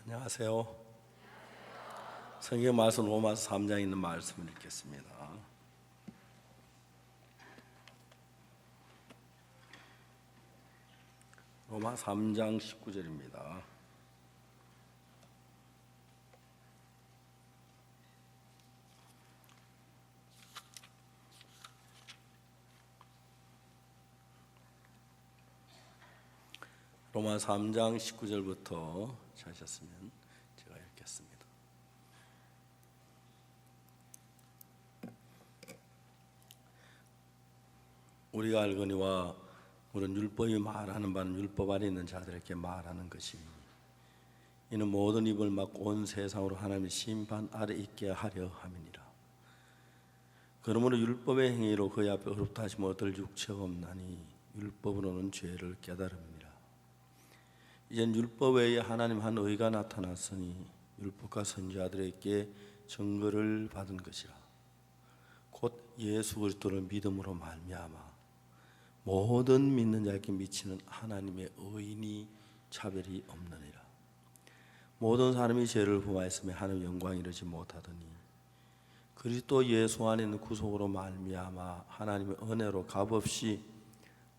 안녕하세요. 성경 말씀 로마서 3장에 있는 말씀을 읽겠습니다. 로마 3장 19절입니다. 로마 3장 19절부터 찾으셨으면 제가 읽겠습니다. 우리가 알거니와 우리는 율법이 말하는 바는 율법 아래 있는 자들에게 말하는 것이니 이는 모든 입을 막고 온 세상으로 하나님의 심판 아래 있게 하려 함이니라. 그러므로 율법의 행위로 그의 앞에 어렵다 하시면 얻을 육체가 없나니 율법으로는 죄를 깨달음이라. 이젠 율법 외에 하나님 한 의가 나타났으니 율법과 선지자들에게 증거를 받은 것이라. 곧 예수 그리스도를 믿음으로 말미암아 모든 믿는 자에게 미치는 하나님의 의인이 차별이 없느니라. 모든 사람이 죄를 범하였으며 하나님의 영광을 이루지 못하더니 그리스도 예수 안에 있는 구속으로 말미암아 하나님의 은혜로 값없이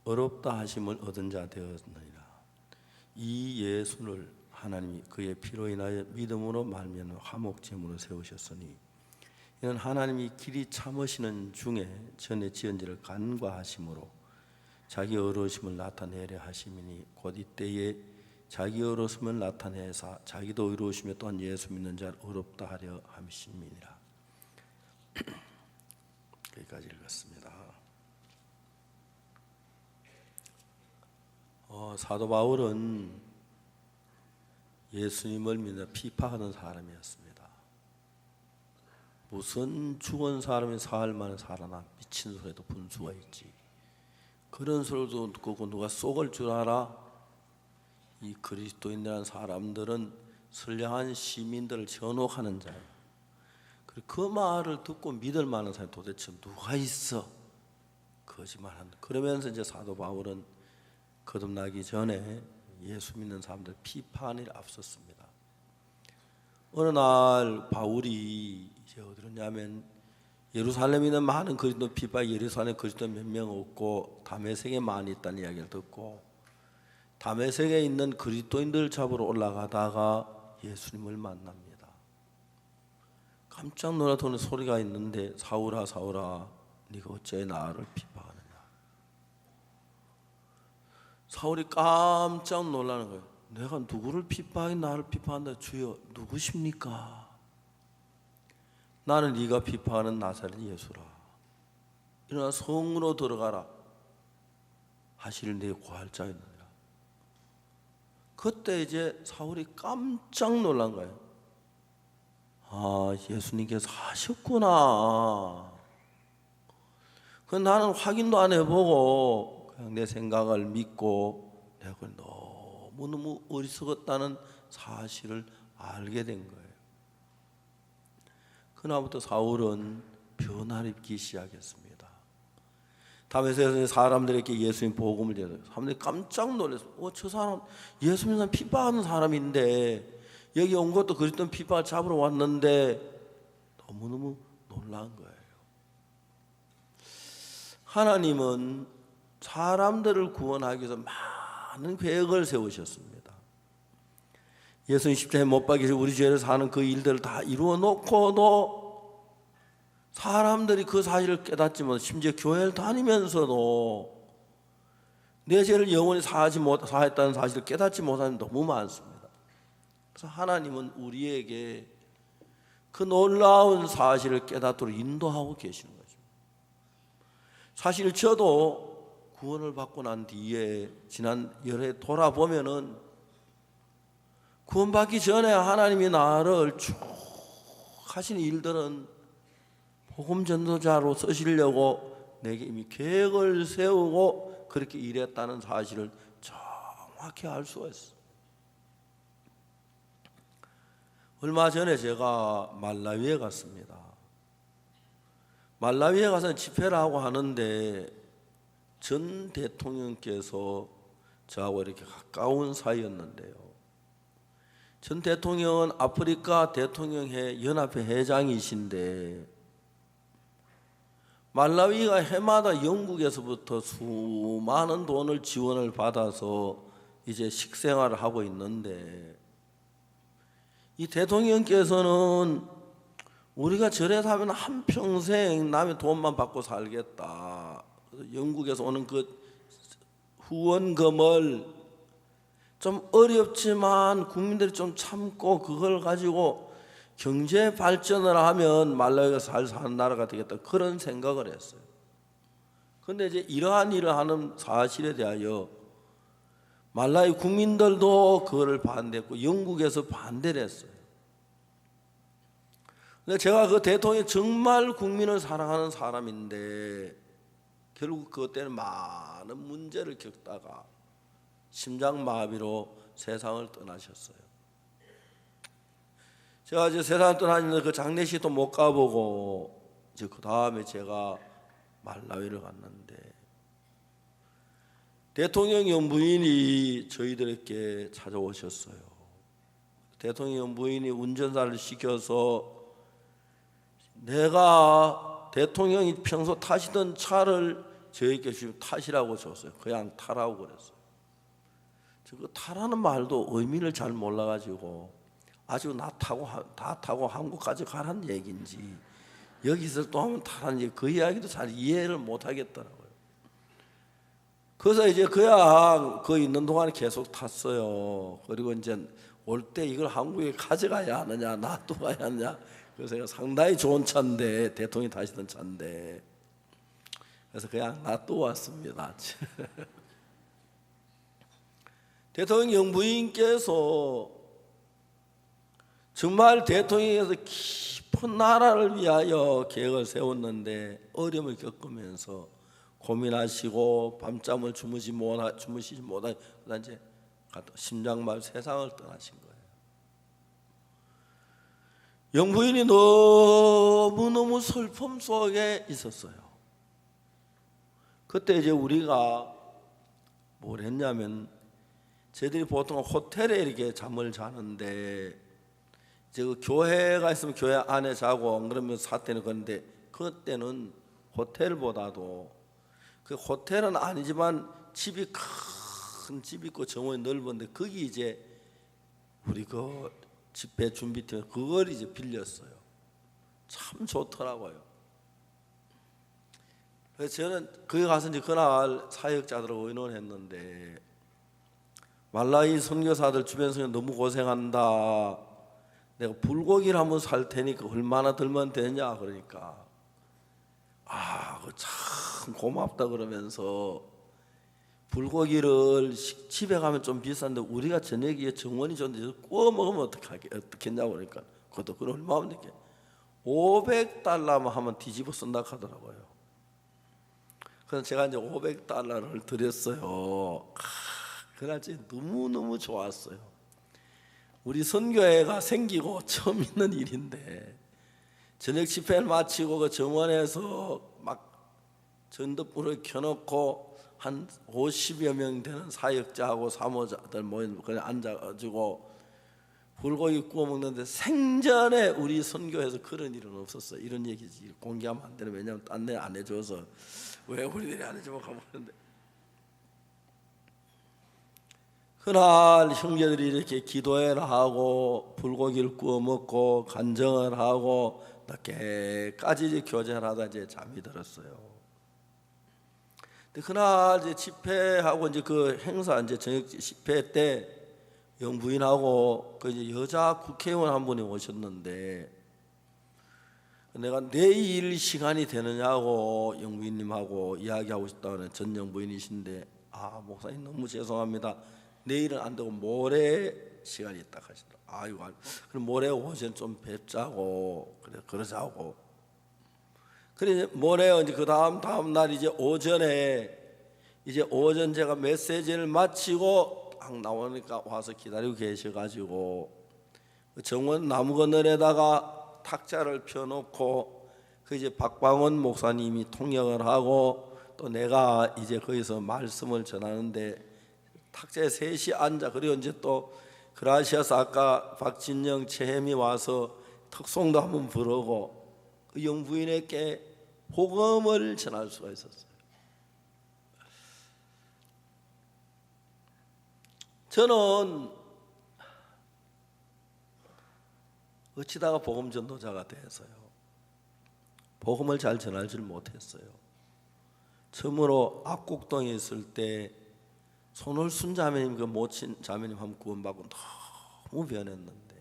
어렵다 하심을 얻은 자 되었느니라. 이 예수를 하나님이 그의 피로 인하여 믿음으로 말미암아 화목제물로 세우셨으니 이는 하나님이 길이 참으시는 중에 전에 지은 지를 간과하심으로 자기 의로우심을 나타내려 하심이니 곧 이때에 자기 의로우심을 나타내사 자기도 의로우시며 또한 예수 믿는 자를 의롭다 하려 함이심이니라. 여기까지 읽었습니다. 사도 바울은 예수님을 믿는 피파하는 사람이었습니다. 무슨 죽은 사람이 사흘 만에 살아나 미친 소리도 분수가 있지. 그런 소리도 듣고 누가 속을 줄 알아? 이 그리스도인이라는 사람들은 선량한 시민들을 전혹하는 자예요. 그 말을 듣고 믿을 만한 사람이 도대체 누가 있어? 거짓말한다. 그러면서 이제 사도 바울은 거듭나기 전에 예수 믿는 사람들 피파한 일에 앞섰습니다. 어느 날 바울이 이제 어디로냐면 예루살렘에 있는 많은 그리스도 피파 예루살렘 그리스도 몇 명 없고 다메섹에 많이 있다는 이야기를 듣고 다메섹에 있는 그리스도인들 잡으러 올라가다가 예수님을 만납니다. 깜짝 놀라던 소리가 있는데 사울아 사울아 네가 어째 나를 피파하느냐. 사울이 깜짝 놀라는 거예요. 내가 누구를 피파하긴 나를 피파한다. 주여 누구십니까? 나는 네가 피파하는 나사렛 예수라. 일어나 성으로 들어가라 하시를 내 구할 자였느니라. 그때 이제 사울이 깜짝 놀란 거예요. 아, 예수님께서 하셨구나. 그 나는 확인도 안 해보고 그냥 내 생각을 믿고 내가 너무너무 어리석었다는 사실을 알게 된 거예요. 그날부터 사울은 변화를 입기 시작했습니다. 다메섹에서 사람들에게 예수님 복음을 전해요. 사람들이 깜짝 놀랐어요. 저 사람 예수 믿는 피파하는 사람인데 여기 온 것도 그리스도 피파 잡으러 왔는데 너무너무 놀란 거예요. 하나님은 사람들을 구원하기 위해서 많은 계획을 세우셨습니다. 예수님 십자가에 못 박히셔서 우리 죄를 사는 그 일들을 다 이루어 놓고도 사람들이 그 사실을 깨닫지 못하고 심지어 교회를 다니면서도 내 죄를 영원히 사했다는 사실을 깨닫지 못하는 너무 많습니다. 그래서 하나님은 우리에게 그 놀라운 사실을 깨닫도록 인도하고 계시는 거죠. 사실 저도 구원을 받고 난 뒤에 지난 열해 돌아보면은 구원받기 전에 하나님이 나를 쭉 하신 일들은 복음 전도자로 쓰시려고 내게 이미 계획을 세우고 그렇게 일했다는 사실을 정확히 알 수가 있어요. 얼마 전에 제가 말라위에 갔습니다. 말라위에 가서 집회를 하고 하는데 전 대통령께서 저하고 이렇게 가까운 사이였는데요. 전 대통령은 아프리카 대통령회 연합회 회장이신데 말라위가 해마다 영국에서부터 수많은 돈을 지원을 받아서 이제 식생활을 하고 있는데 이 대통령께서는 우리가 저래 사면 한평생 남의 돈만 받고 살겠다. 영국에서 오는 그 후원금을 좀 어렵지만 국민들이 좀 참고 그걸 가지고 경제 발전을 하면 말라위가 잘 사는 나라가 되겠다 그런 생각을 했어요. 그런데 이제 이러한 일을 하는 사실에 대하여 말라위 국민들도 그거를 반대했고 영국에서 반대를 했어요. 근데 제가 그 대통령이 정말 국민을 사랑하는 사람인데 결국 그것 때문에 많은 문제를 겪다가 심장마비로 세상을 떠나셨어요. 제가 이제 세상을 떠나는데 그 장례식도 못 가보고 이제 그 다음에 제가 말라위를 갔는데 대통령 영부인이 저희들에게 찾아오셨어요. 대통령 영부인이 운전사를 시켜서 내가 대통령이 평소 타시던 차를 저에게 지금 타시라고 줬어요. 그냥 타라고 그랬어요. 그 타라는 말도 의미를 잘 몰라가지고 아주 다 타고 한국까지 가라는 얘기인지 여기서 또 하면 타라는 얘기 그 이야기도 잘 이해를 못하겠더라고요. 그래서 이제 그냥 그 있는 동안에 계속 탔어요. 그리고 이제 올 때 이걸 한국에 가져가야 하느냐 놔둬가야 하느냐 그래서 제가 상당히 좋은 차인데 대통령이 타시던 차인데 그래서 그냥 놔둬 왔습니다. 대통령 영부인께서 정말 대통령께서 깊은 나라를 위하여 계획을 세웠는데 어려움을 겪으면서 고민하시고 밤잠을 주무시지 못하고 이제 심장마비 세상을 떠나신 거예요. 영부인이 너무너무 슬픔 속에 있었어요. 그때 이제 우리가 뭘 했냐면 저희들이 보통 호텔에 이렇게 잠을 자는데 이제 그 교회가 있으면 교회 안에 자고 안 그러면 사태는 그런데 그때는 호텔보다도 그 호텔은 아니지만 집이 큰 집이 있고 정원이 넓은데 거기 이제 우리 그 집회 준비팀 그걸 이제 빌렸어요. 참 좋더라고요. 그래서 저는 거기 가서 이제 그날 사역자들하고 의논했는데 말라위 선교사들 주변 선교 너무 고생한다. 내가 불고기를 한번 살 테니까 얼마나 들면 되냐 그러니까 참 고맙다 그러면서 불고기를 집에 가면 좀 비싼데 우리가 저녁에 정원이 좋은데 구워 먹으면 어떻겠냐고 그러니까 그것도 그걸 얼마면 되게 $500만 하면 뒤집어 쓴다 하더라고요. 그래서 제가 이제 $500를 드렸어요. 그날 진짜 너무너무 좋았어요. 우리 선교회가 생기고 처음 있는 일인데 저녁 집회를 마치고 그 정원에서 막 전등불을 켜놓고 한 50여 명 되는 사역자하고 사모자들 모여 그냥 앉아가지고 불고기 구워 먹는데 생전에 우리 선교에서 그런 일은 없었어요. 이런 얘기지 공개하면 안 되는 왜냐하면 딴 데 안 해줘서 왜 우리들이 안 해주면 가보는데 그날 형제들이 이렇게 기도회를 하고 불고기를 구워 먹고 간정을 하고 늦게까지 교제를 하다 이제 잠이 들었어요. 근데 그날 이제 집회하고 이제 그 행사 이제 저녁 집회 때 영부인하고 그 이제 여자 국회의원 한 분이 오셨는데 내가 내일 시간이 되느냐고 영부인님하고 이야기하고 싶다는 전 영부인이신데 목사님 너무 죄송합니다. 내일은 안 되고 모레 시간이 있다 하시더라고요. 아이고, 그럼 모레 오전 좀 뵙자고 그러자고. 그래 모레 이제 그 다음 날 이제 오전에 이제 오전 제가 메시지를 마치고 딱 나오니까 와서 기다리고 계셔가지고 정원 나무 그늘에다가 탁자를 펴놓고 그 이제 박방원 목사님이 통역을 하고 또 내가 이제 거기서 말씀을 전하는데 탁자에 셋이 앉아 그리고 이제 또 그라시아서 아까 박진영, 최혜미 와서 특송도 한번 부르고 그 영부인에게 복음을 전할 수가 있었어요. 저는 어찌다가 복음 전도자가 돼서요, 복음을 잘 전할 줄 못했어요. 처음으로 압곡동에 있을 때 손울순 자매님, 그 모친 자매님 한 구원받고 너무 변했는데,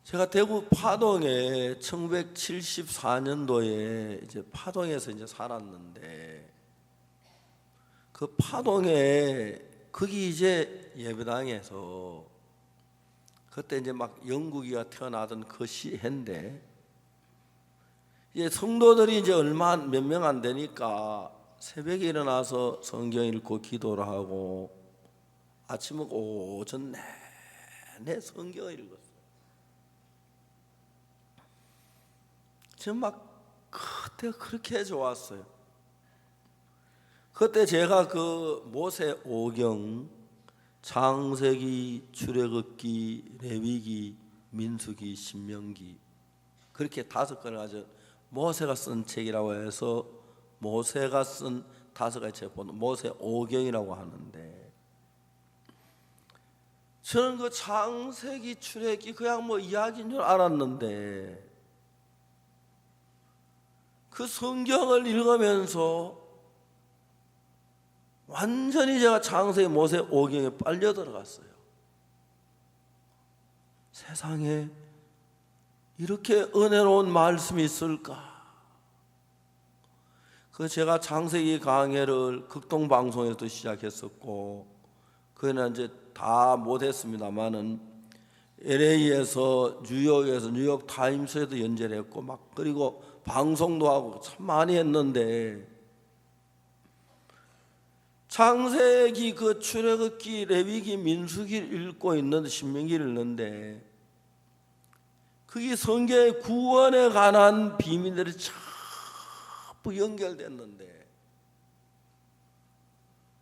제가 대구 파동에 1974년도에 이제 파동에서 이제 살았는데, 그 파동에 거기 이제 예배당에서 그때 이제 막 영국이가 태어나던 그 시해인데, 이제 성도들이 이제 얼마 몇 명 안 되니까 새벽에 일어나서 성경 읽고 기도를 하고 아침 먹고 오전 내내 성경을 읽었어요. 저는 막 그때 그렇게 좋았어요. 그때 제가 그 모세 오경, 창세기, 출애굽기, 레위기, 민수기, 신명기, 그렇게 5권을 가지고 모세가 쓴 책이라고 해서 모세가 쓴 5가지 책 보는 모세 오경이라고 하는데, 저는 그 창세기, 출애굽기 그냥 뭐 이야기인 줄 알았는데, 그 성경을 읽으면서 완전히 제가 창세기, 모세 오경에 빨려 들어갔어요. 세상에 이렇게 은혜로운 말씀이 있을까? 그 제가 창세기 강해를 극동방송에서 시작했었고, 그는 이제 다 못했습니다만은 LA에서 뉴욕에서 뉴욕 타임스에도 연재했고 막, 그리고 방송도 하고 참 많이 했는데, 창세기, 그 출애굽기, 레위기, 민수기를 읽고 있는데, 신명기를 읽는데, 그게 성경의 구원에 관한 비밀들이 전부 연결됐는데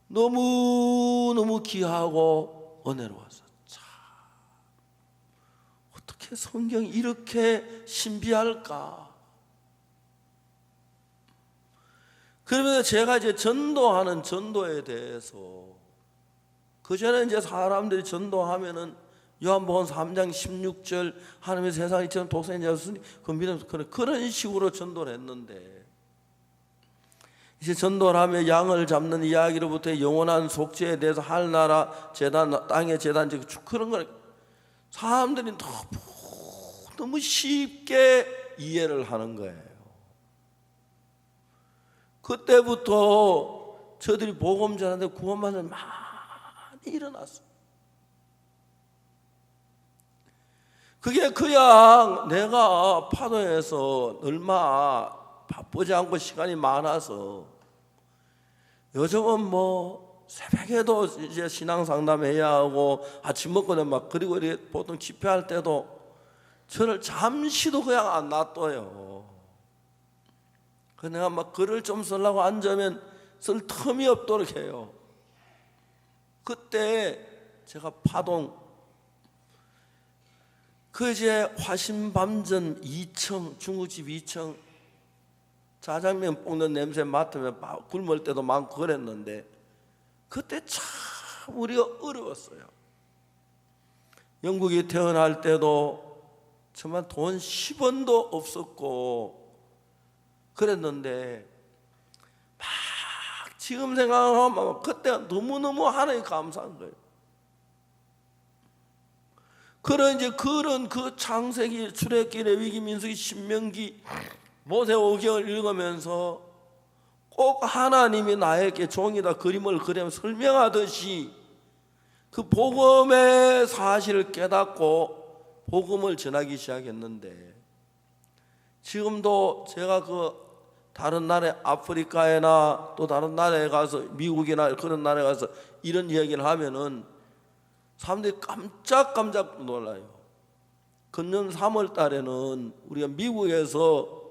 너무너무 귀하고 은혜로워서, 참 어떻게 성경이 이렇게 신비할까? 그러면서 제가 이제 전도하는 전도에 대해서, 그전에 이제 사람들이 전도하면은 요한복음 3장 16절 하나님의 세상을 이처럼 독생자 주시니 그 믿음, 그런 식으로 전도를 했는데, 이제 전도를 하며 양을 잡는 이야기로부터 영원한 속죄에 대해서 하늘나라 제단, 땅의 제단, 그런 걸 사람들이 너무 쉽게 이해를 하는 거예요. 그때부터 저들이 복음 전하는데 구원받는 많이 일어났어요. 그게 그냥 내가 파도에서 얼마 바쁘지 않고 시간이 많아서, 요즘은 뭐 새벽에도 이제 신앙 상담해야 하고 아침 먹고는 막, 그리고 이렇게 보통 집회할 때도 저를 잠시도 그냥 안 놔둬요. 그 내가 막 글을 좀 쓰려고 앉으면 쓸 틈이 없도록 해요. 그때 제가 파동, 그 이제 화신밤전 2층, 중국집 2층 짜장면 볶는 냄새 맡으면 굶을 때도 많고 그랬는데, 그때 참 우리가 어려웠어요. 영국이 태어날 때도 정말 돈 10원도 없었고 그랬는데, 막 지금 생각하면 그때 너무너무 하나님 감사한 거예요. 그런 이제 그런 그 창세기, 출애굽기, 레위기, 민수기, 신명기, 모세 오경을 읽으면서 꼭 하나님이 나에게 종이다 그림을 그리며 설명하듯이 그 복음의 사실을 깨닫고 복음을 전하기 시작했는데, 지금도 제가 그 다른 나라에, 아프리카에나 또 다른 나라에 가서, 미국이나 그런 나라에 가서 이런 이야기를 하면은 사람들이 깜짝 놀라요. 금년 3월 달에는 우리가 미국에서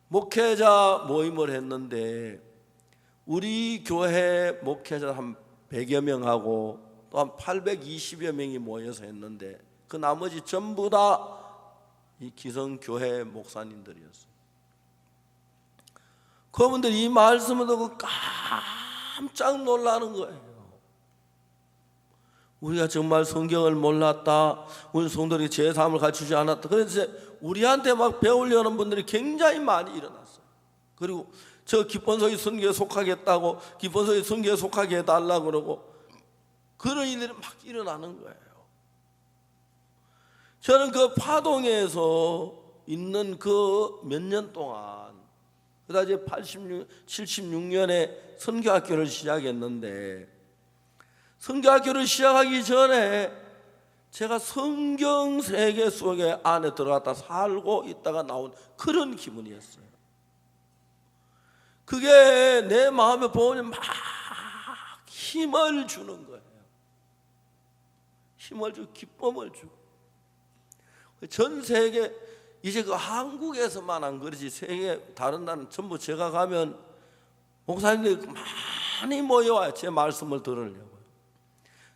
목회자 모임을 했는데, 우리 교회 목회자 한 100여 명하고 또 한 820여 명이 모여서 했는데 그 나머지 전부 다 이 기성교회 목사님들이었어요. 그분들이 이 말씀을 듣고 깜짝 놀라는 거예요. 우리가 정말 성경을 몰랐다, 우리 성도들이 제3을 갖추지 않았다. 그래서 우리한테 막 배우려는 분들이 굉장히 많이 일어났어요. 그리고 저 기본소위 선교에 속하겠다고, 기본소위 선교에 속하게 해달라고 그러고 그런 일들이 막 일어나는 거예요. 저는 그 파동에서 있는 그 몇 년 동안, 그다음 이제 76년에 선교학교를 시작했는데, 선교학교를 시작하기 전에 제가 성경 세계 속에 안에 들어갔다 살고 있다가 나온 그런 기분이었어요. 그게 내 마음에 보면 막 힘을 주는 거예요. 힘을 주고 기쁨을 주고. 전 세계, 이제 그 한국에서만 안 그러지 세계 다른 나라는 전부 제가 가면 목사님들이 많이 모여와요. 제 말씀을 들으려고요.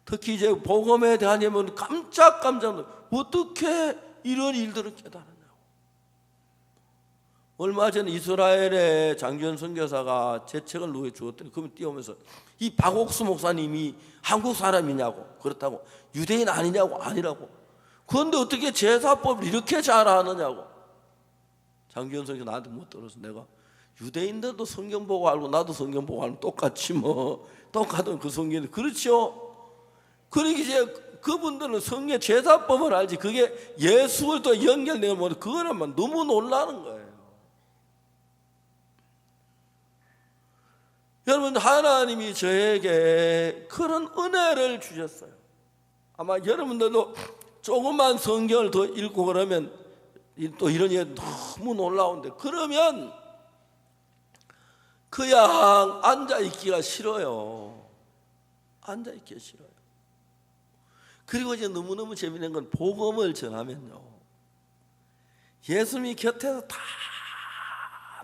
특히 이제 복음에 대한 예문 깜짝 어떻게 이런 일들을 깨달았냐고. 얼마 전에 이스라엘의 장기현 선교사가 제 책을 누구에 주었더니 그분 띄우면서 이 박옥수 목사님이 한국 사람이냐고, 그렇다고, 유대인 아니냐고, 아니라고. 그런데 어떻게 제사법을 이렇게 잘하느냐고. 장기현 선교사 나한테 못 들어서 내가 유대인들도 성경 보고 알고 나도 성경 보고 알면 똑같지 뭐, 똑같은 그 성경이 그렇죠. 그러기 이제 그분들은 성경 제사법을 알지 그게 예수를 또 연결되면 뭐 그거는 너무 놀라는 거예요. 여러분, 하나님이 저에게 그런 은혜를 주셨어요. 아마 여러분들도 조금만 성경을 더 읽고 그러면 또 이런 게 너무 놀라운데, 그러면 그냥 앉아있기가 싫어요. 앉아있기가 싫어요. 그리고 이제 너무너무 재미있는 건 복음을 전하면요, 예수님이 곁에서 다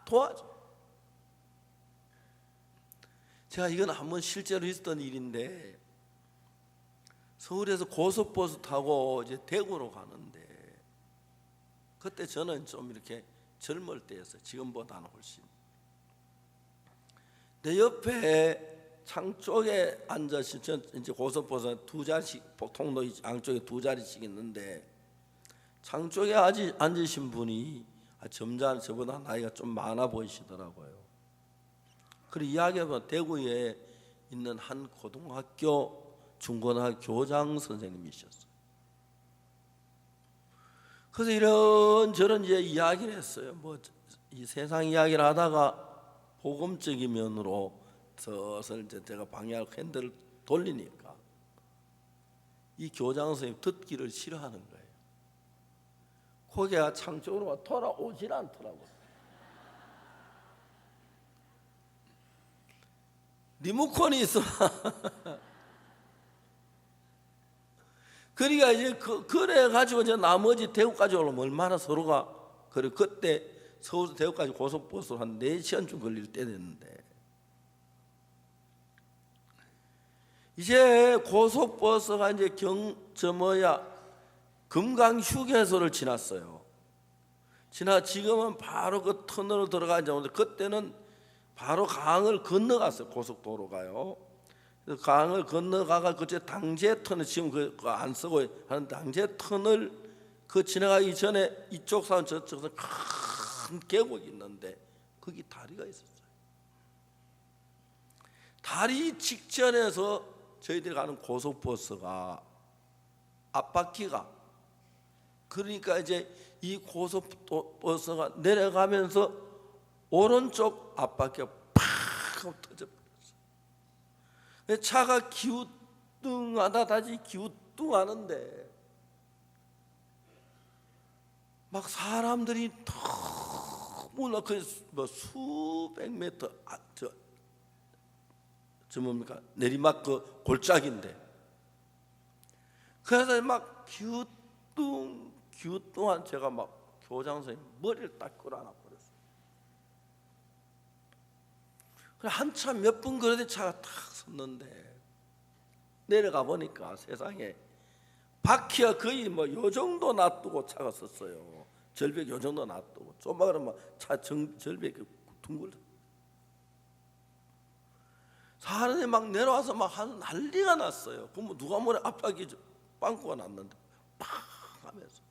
도와줘요. 제가 이건 한번 실제로 있었던 일인데, 서울에서 고속버스 타고 이제 대구로 가는데, 그때 저는 좀 이렇게 젊을 때였어요. 지금보다는 훨씬. 내 옆에 창 쪽에 앉으신, 이제 고속버스 두 자리씩, 통로 양쪽에 두 자리씩 있는데, 창 쪽에 앉으신 분이 점잖은, 저보다 나이가 좀 많아 보이시더라고요. 그리고 이야기하면 대구에 있는 한 고등학교, 중고등학교 교장 선생님이셨어요. 그래서 이런저런 이제 이야기를 했어요. 뭐 이 세상 이야기를 하다가 복음적인 면으로 슬슬 이제 제가 방향 핸들을 돌리니까 이 교장 선생님 듣기를 싫어하는 거예요. 고개가 창 쪽으로 돌아오질 않더라고요. 리모컨이 있어. 그러니까 이제 그래 가지고 이제 나머지 대구까지 오려면 얼마나 서로가, 그래 그때 서울에서 대구까지 고속버스로 한 4시간쯤 걸릴 때 됐는데, 이제 고속버스가 이제 금강 휴게소를 지났어요. 지금은 바로 그 터널로 들어가 이제 오는데, 그때는 바로 강을 건너갔어요. 고속도로가요. 그래서 강을 건너가가 그때 당제 터널, 지금 그거 안 쓰고 하는 당제 터널 그 지나가기 전에 이쪽 산 저쪽 산 큰 계곡이 있는데 거기 다리가 있었어요. 다리 직전에서 저희들이 가는 고속버스가 앞바퀴가, 그러니까 이제 이 고속버스가 내려가면서 오른쪽 앞바퀴가 팍 하고 터져버렸어요. 차가 기우뚱하다 다시 기우뚱하는데 막 사람들이 너무나 뭐 수백 미터 저 뭡니까 내리막 그 골짜기인데, 그래서 막 기우뚱한 제가 막 교장 선생님 머리를 딱 끌어안아 버렸어요. 한참 몇 분 그러더니 차가 탁 섰는데, 내려가 보니까 세상에 바퀴가 거의 뭐 요 정도 놔두고 차가 섰어요. 절벽 요 정도 놔두고 좀만 그러면 차 절벽이 둥글어. 사람이 막 내려와서 막 한 난리가 났어요. 그러면 누가 뭐래 앞바퀴 빵꾸가 났는데 팍 하면서.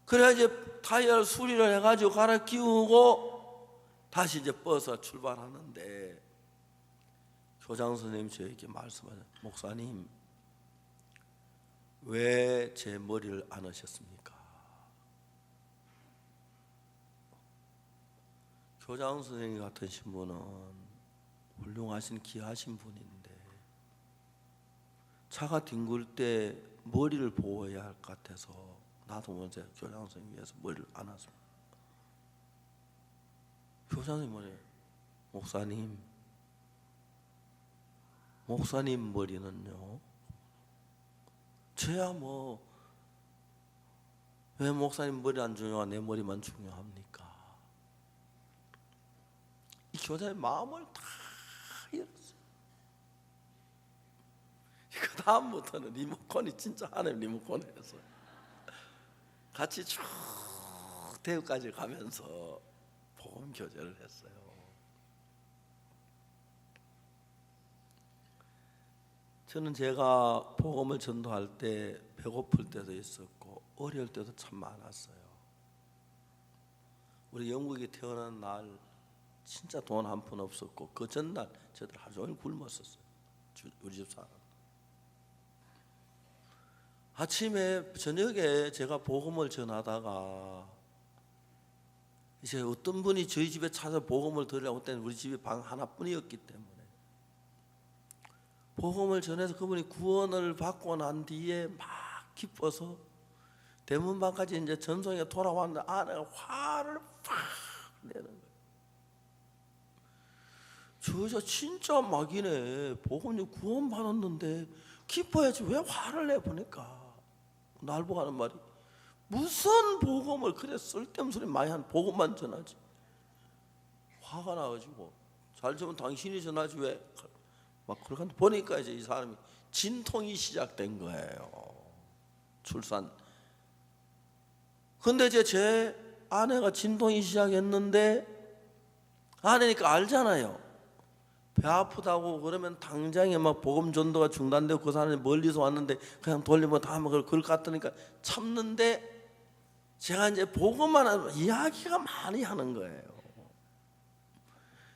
그래야 이제 타이어를 수리를 해가지고 갈아 끼우고 다시 이제 버스가 출발하는데 교장 선생님이 저에게 말씀하셨어요. 목사님, 왜 제 머리를 안 하셨습니까? 교장 선생님 같으신 분은 훌륭하신 귀하신 분인데 차가 뒹굴 때 머리를 보호해야 할 것 같아서 나도 먼저 교장 선생님 위해서 머리를 안 했습니다. 교장 선생님 뭐래요? 목사님 머리는요? 저야 뭐 왜 목사님 머리 안 중요하고 내 머리만 중요합니까? 이 교장의 마음을 다 열었어요. 그 다음부터는 리모컨이 진짜 하나님 리모컨이었어. 같이 쭉 대구까지 가면서 복음 교제를 했어요. 저는 제가 복음을 전도할 때 배고플 때도 있었고 어려울 때도 참 많았어요. 우리 영국에 태어난 날 진짜 돈 한 푼 없었고 그 전날 저들 하루 종일 굶었었어요. 우리 집 사람. 아침에 저녁에 제가 복음을 전하다가 이제 어떤 분이 저희 집에 찾아 복음을 들으려고 했더니 우리 집에 방 하나뿐이었기 때문에 복음을 전해서 그분이 구원을 받고 난 뒤에 막 기뻐서 대문방까지 이제 전송에 돌아왔는데 아내가 화를 팍 내는 거예요. 저 여자 진짜 막이네. 복음이 구원 받았는데 기뻐야지 왜 화를 내. 보니까 날 보고 하는 말이 무슨 복음을 그래 쓸데없는 소리 많이 하는 복음만 전하지. 화가 나가지고 잘 되면 당신이 전하지 왜. 막 그렇게 보니까 이제 이 사람이 진통이 시작된 거예요. 출산. 근데 이제 제 아내가 진통이 시작했는데 아내니까 알잖아요. 배 아프다고 그러면 당장에 막 복음 전도가 중단되고 그 사람이 멀리서 왔는데 그냥 돌리면 다 막 그럴 것 같으니까 참는데 제가 이제 복음만 하면 이야기가 많이 하는 거예요.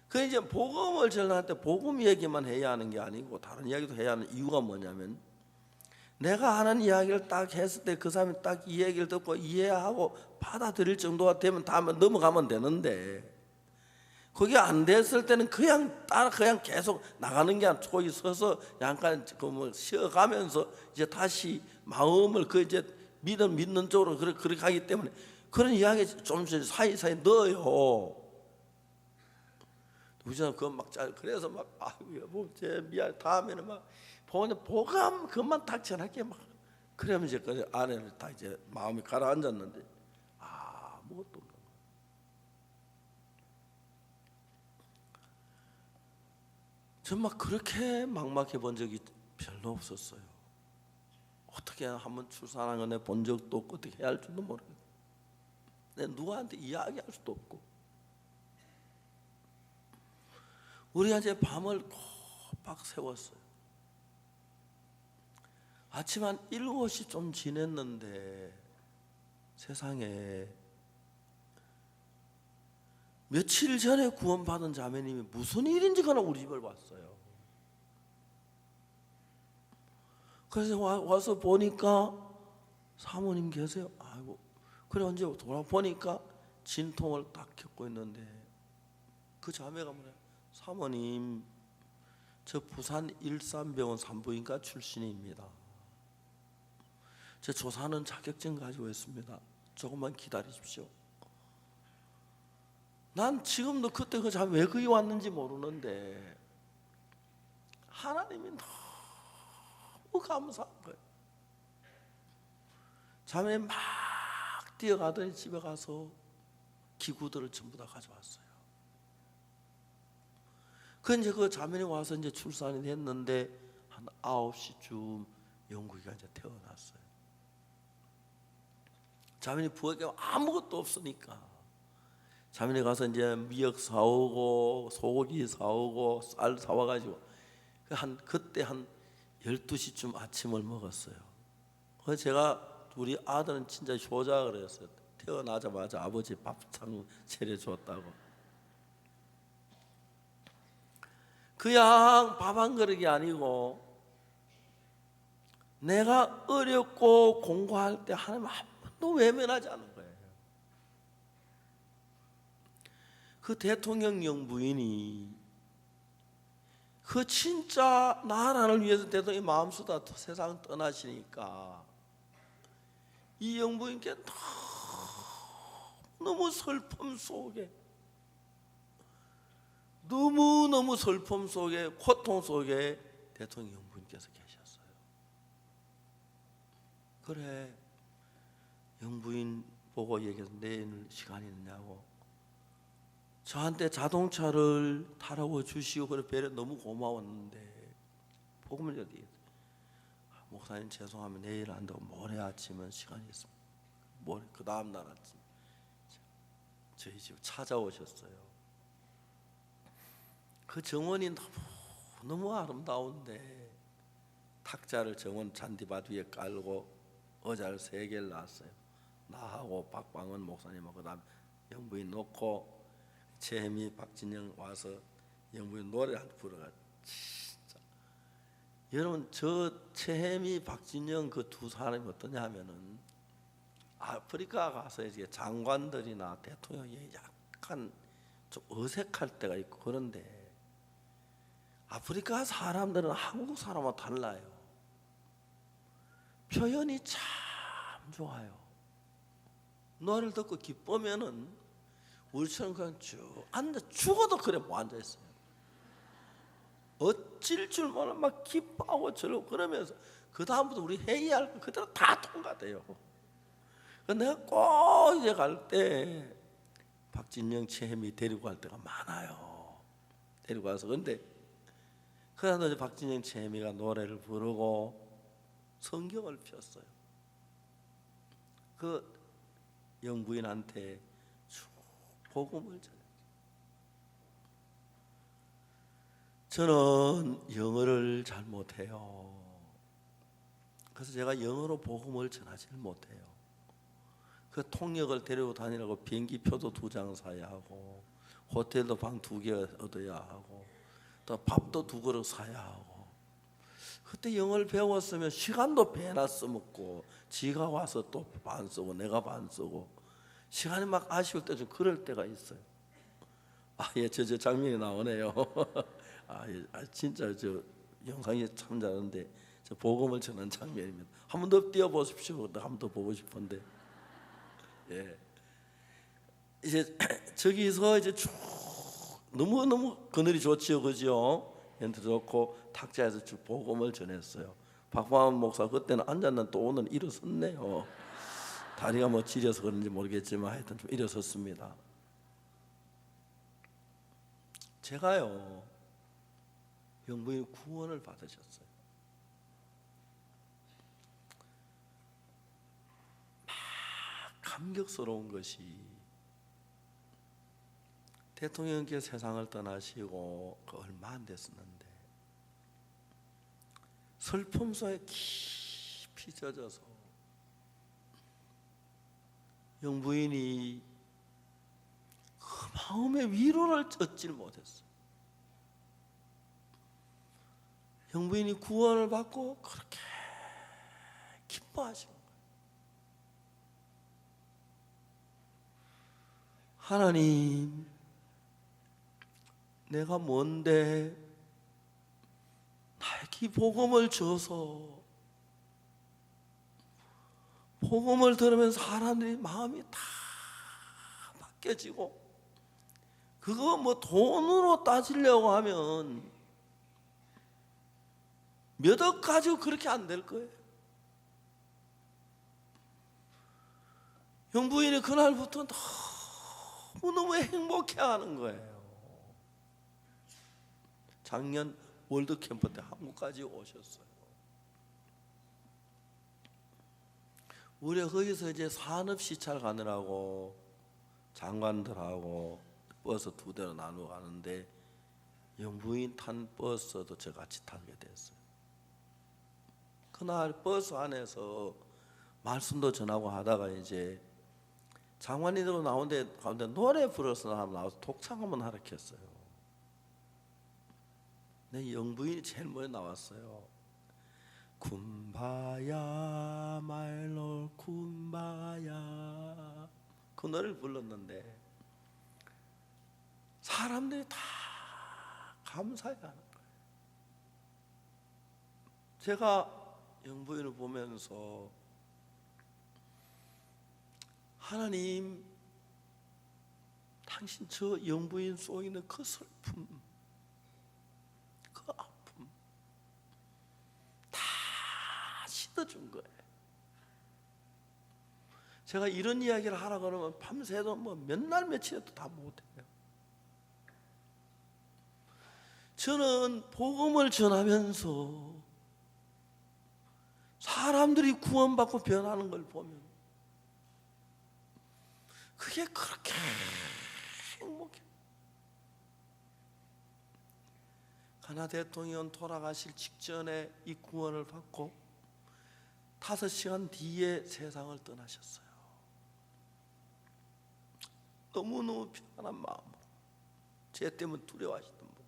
그 이제 복음을 전할 때 복음 얘기만 해야 하는 게 아니고 다른 이야기도 해야 하는 이유가 뭐냐면 내가 하는 이야기를 딱 했을 때 그 사람이 딱 이 얘기를 듣고 이해하고 받아들일 정도가 되면 다음에 넘어가면 되는데 그게 안 됐을 때는 그냥 따라 그냥 계속 나가는 게 아니라 거기 서서 약간 그 뭐 쉬어가면서 이제 다시 마음을 그 이제 믿는 쪽으로 그렇게 가기 때문에 그런 이야기 좀 사이사이 넣어요. 우리는 그거 막 그래서 막 아이고 여보 제 미안 다음에는 막 복음 그만 딱 전할게 막 그러면 이제 그 아내는 다 이제 마음이 가라앉았는데 아무것도 없는 거예요. 전 막 그렇게 막막해 본 적이 별로 없었어요. 어떻게 한번 출산한 거 내 본 적도 없고 어떻게 해야 할 줄도 모르겠고 내 누구한테 이야기할 수도 없고 우리가 이제 밤을 꼬박 세웠어요. 아침 한 7시 좀 지냈는데 세상에 며칠 전에 구원받은 자매님이 무슨 일인지 그나 우리 집을 왔어요. 그래서 와서 보니까 사모님 계세요. 아이고 그래 언제 돌아보니까 진통을 딱 겪고 있는데 그 자매가 뭐래? 사모님 저 부산 일산병원 산부인과 출신입니다. 제 조사는 자격증 가지고 있습니다. 조금만 기다리십시오. 난 지금도 그때 그 자매 왜 거기 왔는지 모르는데 하나님이 너무 감사한 거예요. 자매 막 뛰어가더니 집에 가서 기구들을 전부 다 가져왔어요. 이제 그 자매이 와서 이제 출산이 됐는데 한 9시쯤 영국이가 이제 태어났어요. 자매이 부엌에 아무것도 없으니까 자매이 가서 이제 미역 사오고 소고기 사오고 쌀 사와가지고 그때 한 12시쯤 아침을 먹었어요. 그래서 제가 우리 아들은 진짜 효자 그랬어요. 태어나자마자 아버지 밥상 차려줬다고. 그냥 밥 한 그릇이 아니고 내가 어렵고 공부할 때 하나님 한 번도 외면하지 않은 거예요. 그 대통령 영부인이 그 진짜 나라를 위해서 대통령이 마음 쏟아 세상 떠나시니까 이 영부인께 너무 슬픔 속에 너무너무 슬픔 속에 고통 속에 대통령 영부인께서 계셨어요. 그래 영부인 보고 얘기해서 내일 시간이 있냐고 저한테 자동차를 타라고 주시고 그래 배려 너무 고마웠는데 복음을 얘기했어요. 목사님 죄송하면 내일 안 되고 모레 아침은 시간이 있습니다. 모레 그 다음 날 아침 저희 집 찾아오셨어요. 그 정원이 너무 아름다운데 탁자를 정원 잔디밭 위에 깔고 의자를 3개를 놨어요. 나하고 박광원 목사님하고 그다음 영부인 놓고 최혜미 박진영 와서 영부인 노래 한 부르가 진짜 여러분 저 최혜미 박진영 그 두 사람이 어떠냐 하면은 아프리카 가서 이제 장관들이나 대통령이 약간 좀 어색할 때가 있고 그런데 아프리카 사람들은 한국 사람과 달라요. 표현이 참 좋아요. 노래를 듣고 기쁘면은 우리처럼 그냥 쭉 앉아 죽어도 그래 못 앉아 있어요. 어쩔 줄 몰라 막 기뻐하고 저러고 그러면서 그 다음부터 우리 회의할 거 그대로 다 통과돼요. 내가 꼭 이제 갈 때 박진영, 최혜미 데리고 갈 때가 많아요. 데리고 가서 근데 그러다 이제 박진영, 최혜미가 노래를 부르고 성경을 폈어요. 그 영부인한테 쭉 복음을 전했어요. 저는 영어를 잘 못해요. 그래서 제가 영어로 복음을 전하지를 못해요. 그 통역을 데리고 다니라고 비행기 표도 2장 사야 하고 호텔도 방 2개 얻어야 하고 또 밥도 2그릇 사야 하고 그때 영어를 배웠으면 시간도 배나 써먹고 지가 와서 또 반 쓰고 내가 반 쓰고 시간이 막 아쉬울 때 좀 그럴 때가 있어요. 예, 저 장면이 나오네요. 예, 진짜 저 영상이 참 잘하는데 저 복음을 전하는 장면입니다. 한 번 더 띄워보십시오. 한 번 더 보고 싶은데. 예. 이제 저기서 이제 쭉 너무 그늘이 좋지요, 그죠? 엔트 좋고 탁자에서 쭉 복음을 전했어요. 박광원 목사 그때는 앉았는데 또 오늘 일어섰네요. 다리가 뭐 지려서 그런지 모르겠지만 하여튼 좀 일어섰습니다. 제가요 영부인 구원을 받으셨어요. 막 감격스러운 것이 대통령께서 세상을 떠나시고 얼마 안 됐었는데 슬픔 속에 깊이 젖어서 영부인이 그 마음의 위로를 얻질 못했어요. 영부인이 구원을 받고 그렇게 기뻐하시는 거예요. 하나님, 내가 뭔데 나에게 복음을 줘서 복음을 들으면서 사람들이 마음이 다 바뀌어지고 그거 뭐 돈으로 따지려고 하면 몇 억 가지고 그렇게 안 될 거예요. 영부인이 그날부터 너무너무 행복해하는 거예요. 작년 월드캠프 때 한국까지 오셨어요. 우리가 거기서 이제 산업 시찰 가느라고 장관들하고 버스 2대로 나누어 가는데 영부인 탄 버스도 저 같이 타게 됐어요. 그날 버스 안에서 말씀도 전하고 하다가 이제 장관님들 나오는데 가운데 노래 부르는 사람 나와서 독창 한번 하락했어요. 내 영부인이 제일 먼저 나왔어요. 쿰바야 말로 쿰바야, 그 노래를 불렀는데 사람들이 다 감사해 하는 거예요. 제가 영부인을 보면서 하나님, 당신 저 영부인 속에 있는 그 슬픔, 그 아픔 다 씻어준 거예요. 제가 이런 이야기를 하라 그러면 밤새도 뭐 몇 날 며칠 해도 다 못해요. 저는 복음을 전하면서 사람들이 구원받고 변하는 걸 보면 그게 그렇게 행복해. 가나 대통령 돌아가실 직전에 이 구원을 받고 5시간 뒤에 세상을 떠나셨어요. 너무너무 편안한 마음으로, 제 때문에 두려워하시던 분.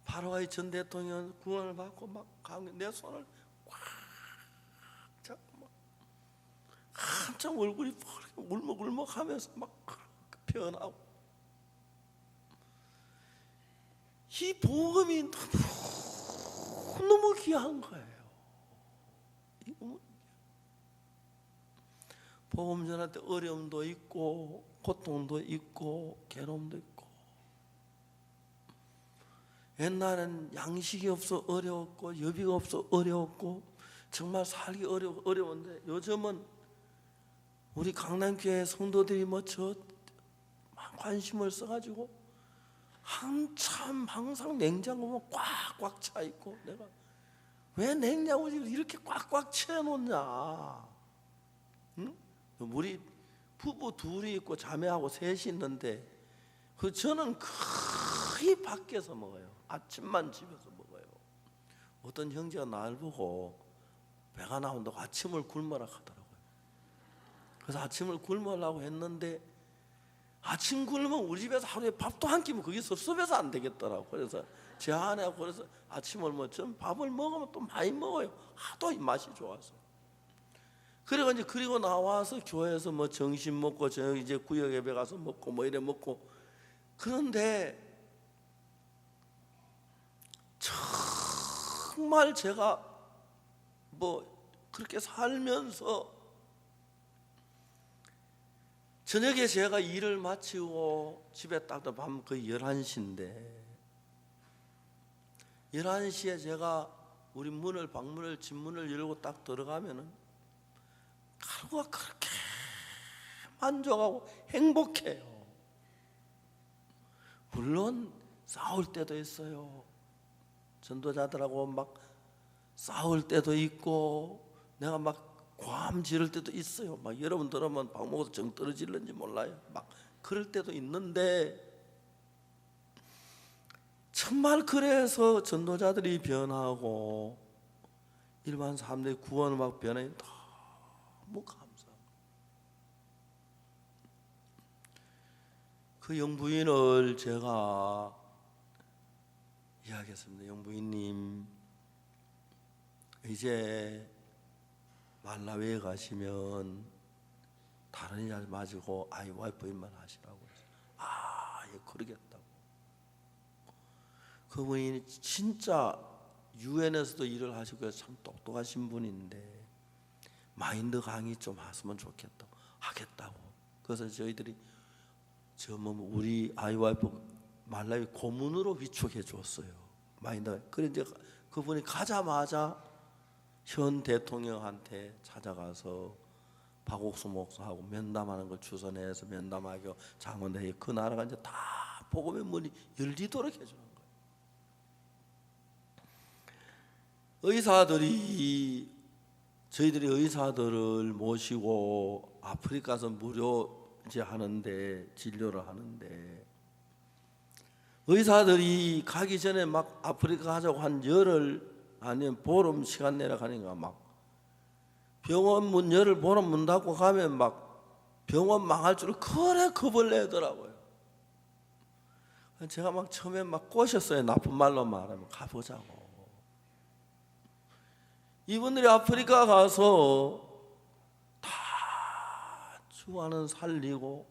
바로와의 전 대통령 구원을 받고 막 내 손을 꽉 잡고 막 한참 얼굴이 울먹울먹하면서 막 변하고, 이 복음이 너무 귀한 거예요. 복음 전할 때 어려움도 있고 고통도 있고 괴로움도 있고, 옛날엔 양식이 없어 어려웠고 여비가 없어 어려웠고 정말 살기 어려운데, 요즘은 우리 강남교회 성도들이 저 관심을 써가지고 한참 항상 냉장고만 꽉꽉 차 있고, 내가 왜 냉장고를 이렇게 꽉꽉 채워놓냐? 응? 우리 부부 둘이 있고 자매하고 셋이 있는데 저는 거의 밖에서 먹어요. 아침만 집에서 먹어요. 어떤 형제가 날 보고 배가 나온다고 아침을 굶어라 하더라고요. 그래서 아침을 굶으려고 했는데, 아침 굶으면 우리 집에서 하루에 밥도 한 끼면 그게 섭섭해서 안 되겠더라고. 그래서 제 아내하고 그래서 아침을 좀 밥을 먹으면 또 많이 먹어요. 하도 맛이 좋아서. 그리고 나와서 교회에서 점심 먹고 저녁 이제 구역 예배 가서 먹고 이래 먹고. 그런데 정말 제가 그렇게 살면서 저녁에 제가 일을 마치고 집에 딱 밤 거의 11시인데 11시에 제가 우리 방문을 집문을 열고 딱 들어가면은 하루가 그렇게 만족하고 행복해요. 물론 싸울 때도 있어요. 전도자들하고 막 싸울 때도 있고, 내가 막 괭 지를 때도 있어요. 막 여러분 들으면 밥 먹어서 정 떨어질는지 몰라요. 막 그럴 때도 있는데, 정말 그래서 전도자들이 변하고 일반 사람들이 구원을 막 변해 너무 감사합니다. 그 영부인을 제가 이야기했습니다. 영부인님, 이제 말라위에 가시면 다른 일 하지 마시고 와이프 일만 하시라고 해서, 예, 그러겠다고. 그분이 진짜 유엔에서도 일을 하시고 참 똑똑하신 분인데 마인드 강의 좀 하시면 좋겠다고 하겠다고. 그래서 저희들이 우리 와이프 말라위 고문으로 위촉해 줬어요. 마인드. 그래 이제 그분이 가자마자 현 대통령한테 찾아가서 박옥수 목사하고 면담하는 걸 주선해서 면담하고 장원대회, 그 나라가 이제 다 복음의 문이 열리도록 해주는 거예요. 저희들이 의사들을 모시고 아프리카에서 무료 이제 하는데, 진료를 하는데, 의사들이 가기 전에 막 아프리카 가자고 한 열흘 아니면 보름 시간 내려 가니까 막 병원 문 열흘 보름 문 닫고 가면 막 병원 망할 줄 그래 겁을 내더라고요. 제가 막 처음에 막 꼬셨어요. 나쁜 말로 말하면 가보자고. 이분들이 아프리카 가서 다 주관은 살리고,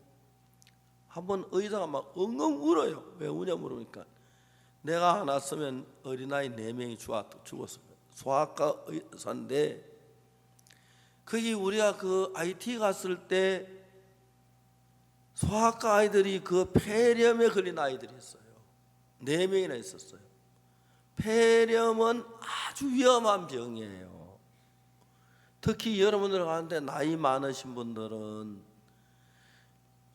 한번 의사가 막 엉엉 울어요. 왜 우냐 물으니까 내가 안 왔으면 어린아이 4명이 죽었어요. 소아과 의사인데, 거기 우리가 그 IT 갔을 때 소아과 아이들이 그 폐렴에 걸린 아이들이 있어요. 4명이나 있었어요. 폐렴은 아주 위험한 병이에요. 특히 여러분들 가운데 나이 많으신 분들은,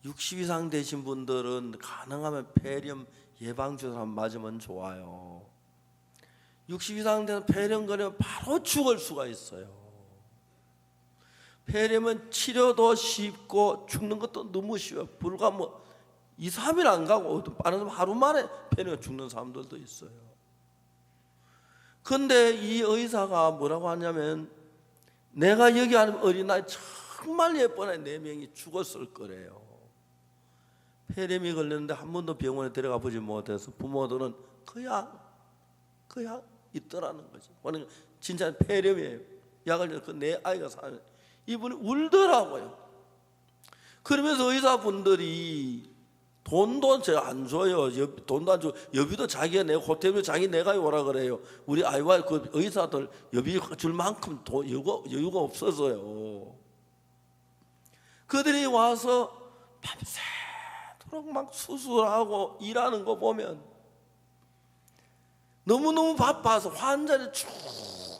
60 이상 되신 분들은 가능하면 폐렴 예방주사 맞으면 좋아요. 60 이상 되면 폐렴 걸리면 바로 죽을 수가 있어요. 폐렴은 치료도 쉽고 죽는 것도 너무 쉬워요. 불과 2, 3일 안 가고 빠른 사람 하루 만에 폐렴 죽는 사람들도 있어요. 근데 이 의사가 뭐라고 하냐면, 내가 여기 아니면 어린아이 정말 예쁜 아이 4명이 죽었을 거래요. 폐렴이 걸렸는데 한 번도 병원에 데려가 보지 못해서 부모들은 그냥 있더라는 거죠. 그러니까 진짜 폐렴이에요. 약을 그 내 아이가 사는, 이분이 울더라고요. 그러면서 의사분들이 돈도 제가 안 줘요. 돈도 안 주고 여비도 자기가 내고 호텔도 자기 내가 오라 그래요. 우리 아이와 그 의사들 여비 줄 만큼 여유가 없어서요. 그들이 와서 밤새도록 막 수술하고 일하는 거 보면 너무너무 바빠서 환자를 쭉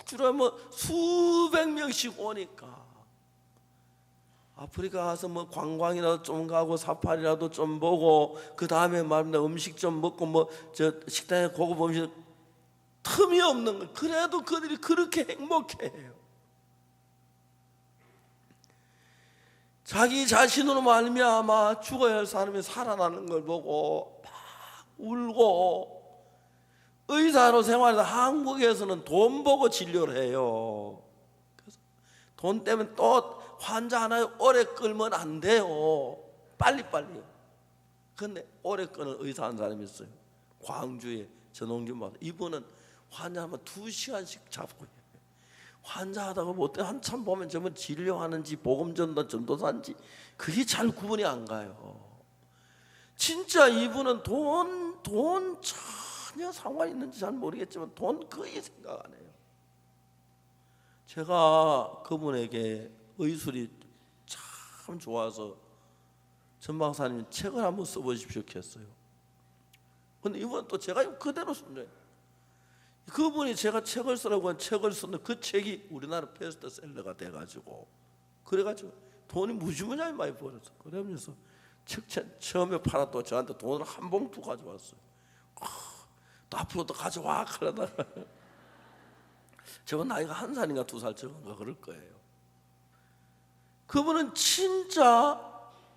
줄여면 수백 명씩 오니까 아프리카 가서 관광이라도 좀 가고 사파리라도 좀 보고, 그 다음에 말입니다 음식 좀 먹고 식당에 고급 음식 틈이 없는 거. 그래도 그들이 그렇게 행복해해요. 자기 자신으로 말미암아 죽어야 할 사람이 살아나는 걸 보고 막 울고, 의사로 생활해서 한국에서는 돈 보고 진료를 해요. 그래서 돈 때문에 또 환자 하나 오래 끌면 안 돼요. 빨리빨리. 근데 오래 끄는 의사 한 사람이 있어요. 광주에 전홍준. 이분은 환자 하면 2시간씩 잡고 해요. 환자 하다가 뭐 한참 보면 저분 진료하는지 전도사인지 그게 잘 구분이 안 가요. 진짜 이분은 돈 전혀 상관이 있는지 잘 모르겠지만 돈 거의 생각 안 해요. 제가 그분에게 의술이 참 좋아서 전 박사님 책을 한번 써보십시오 했어요. 근데 이분은 또 제가 그대로 쓴대요. 그분이 제가 책을 쓰라고 한 책을 썼는데 그 책이 우리나라 베스트셀러가 돼가지고, 그래가지고 돈이 무지무지하게 많이 벌었어. 그러면서 책 처음에 팔았다고 저한테 돈을 한 봉투 가져왔어요. 또 앞으로도 가져와 그러다가 저번 나이가 1살인가 2살 적은가 그럴 거예요. 그분은 진짜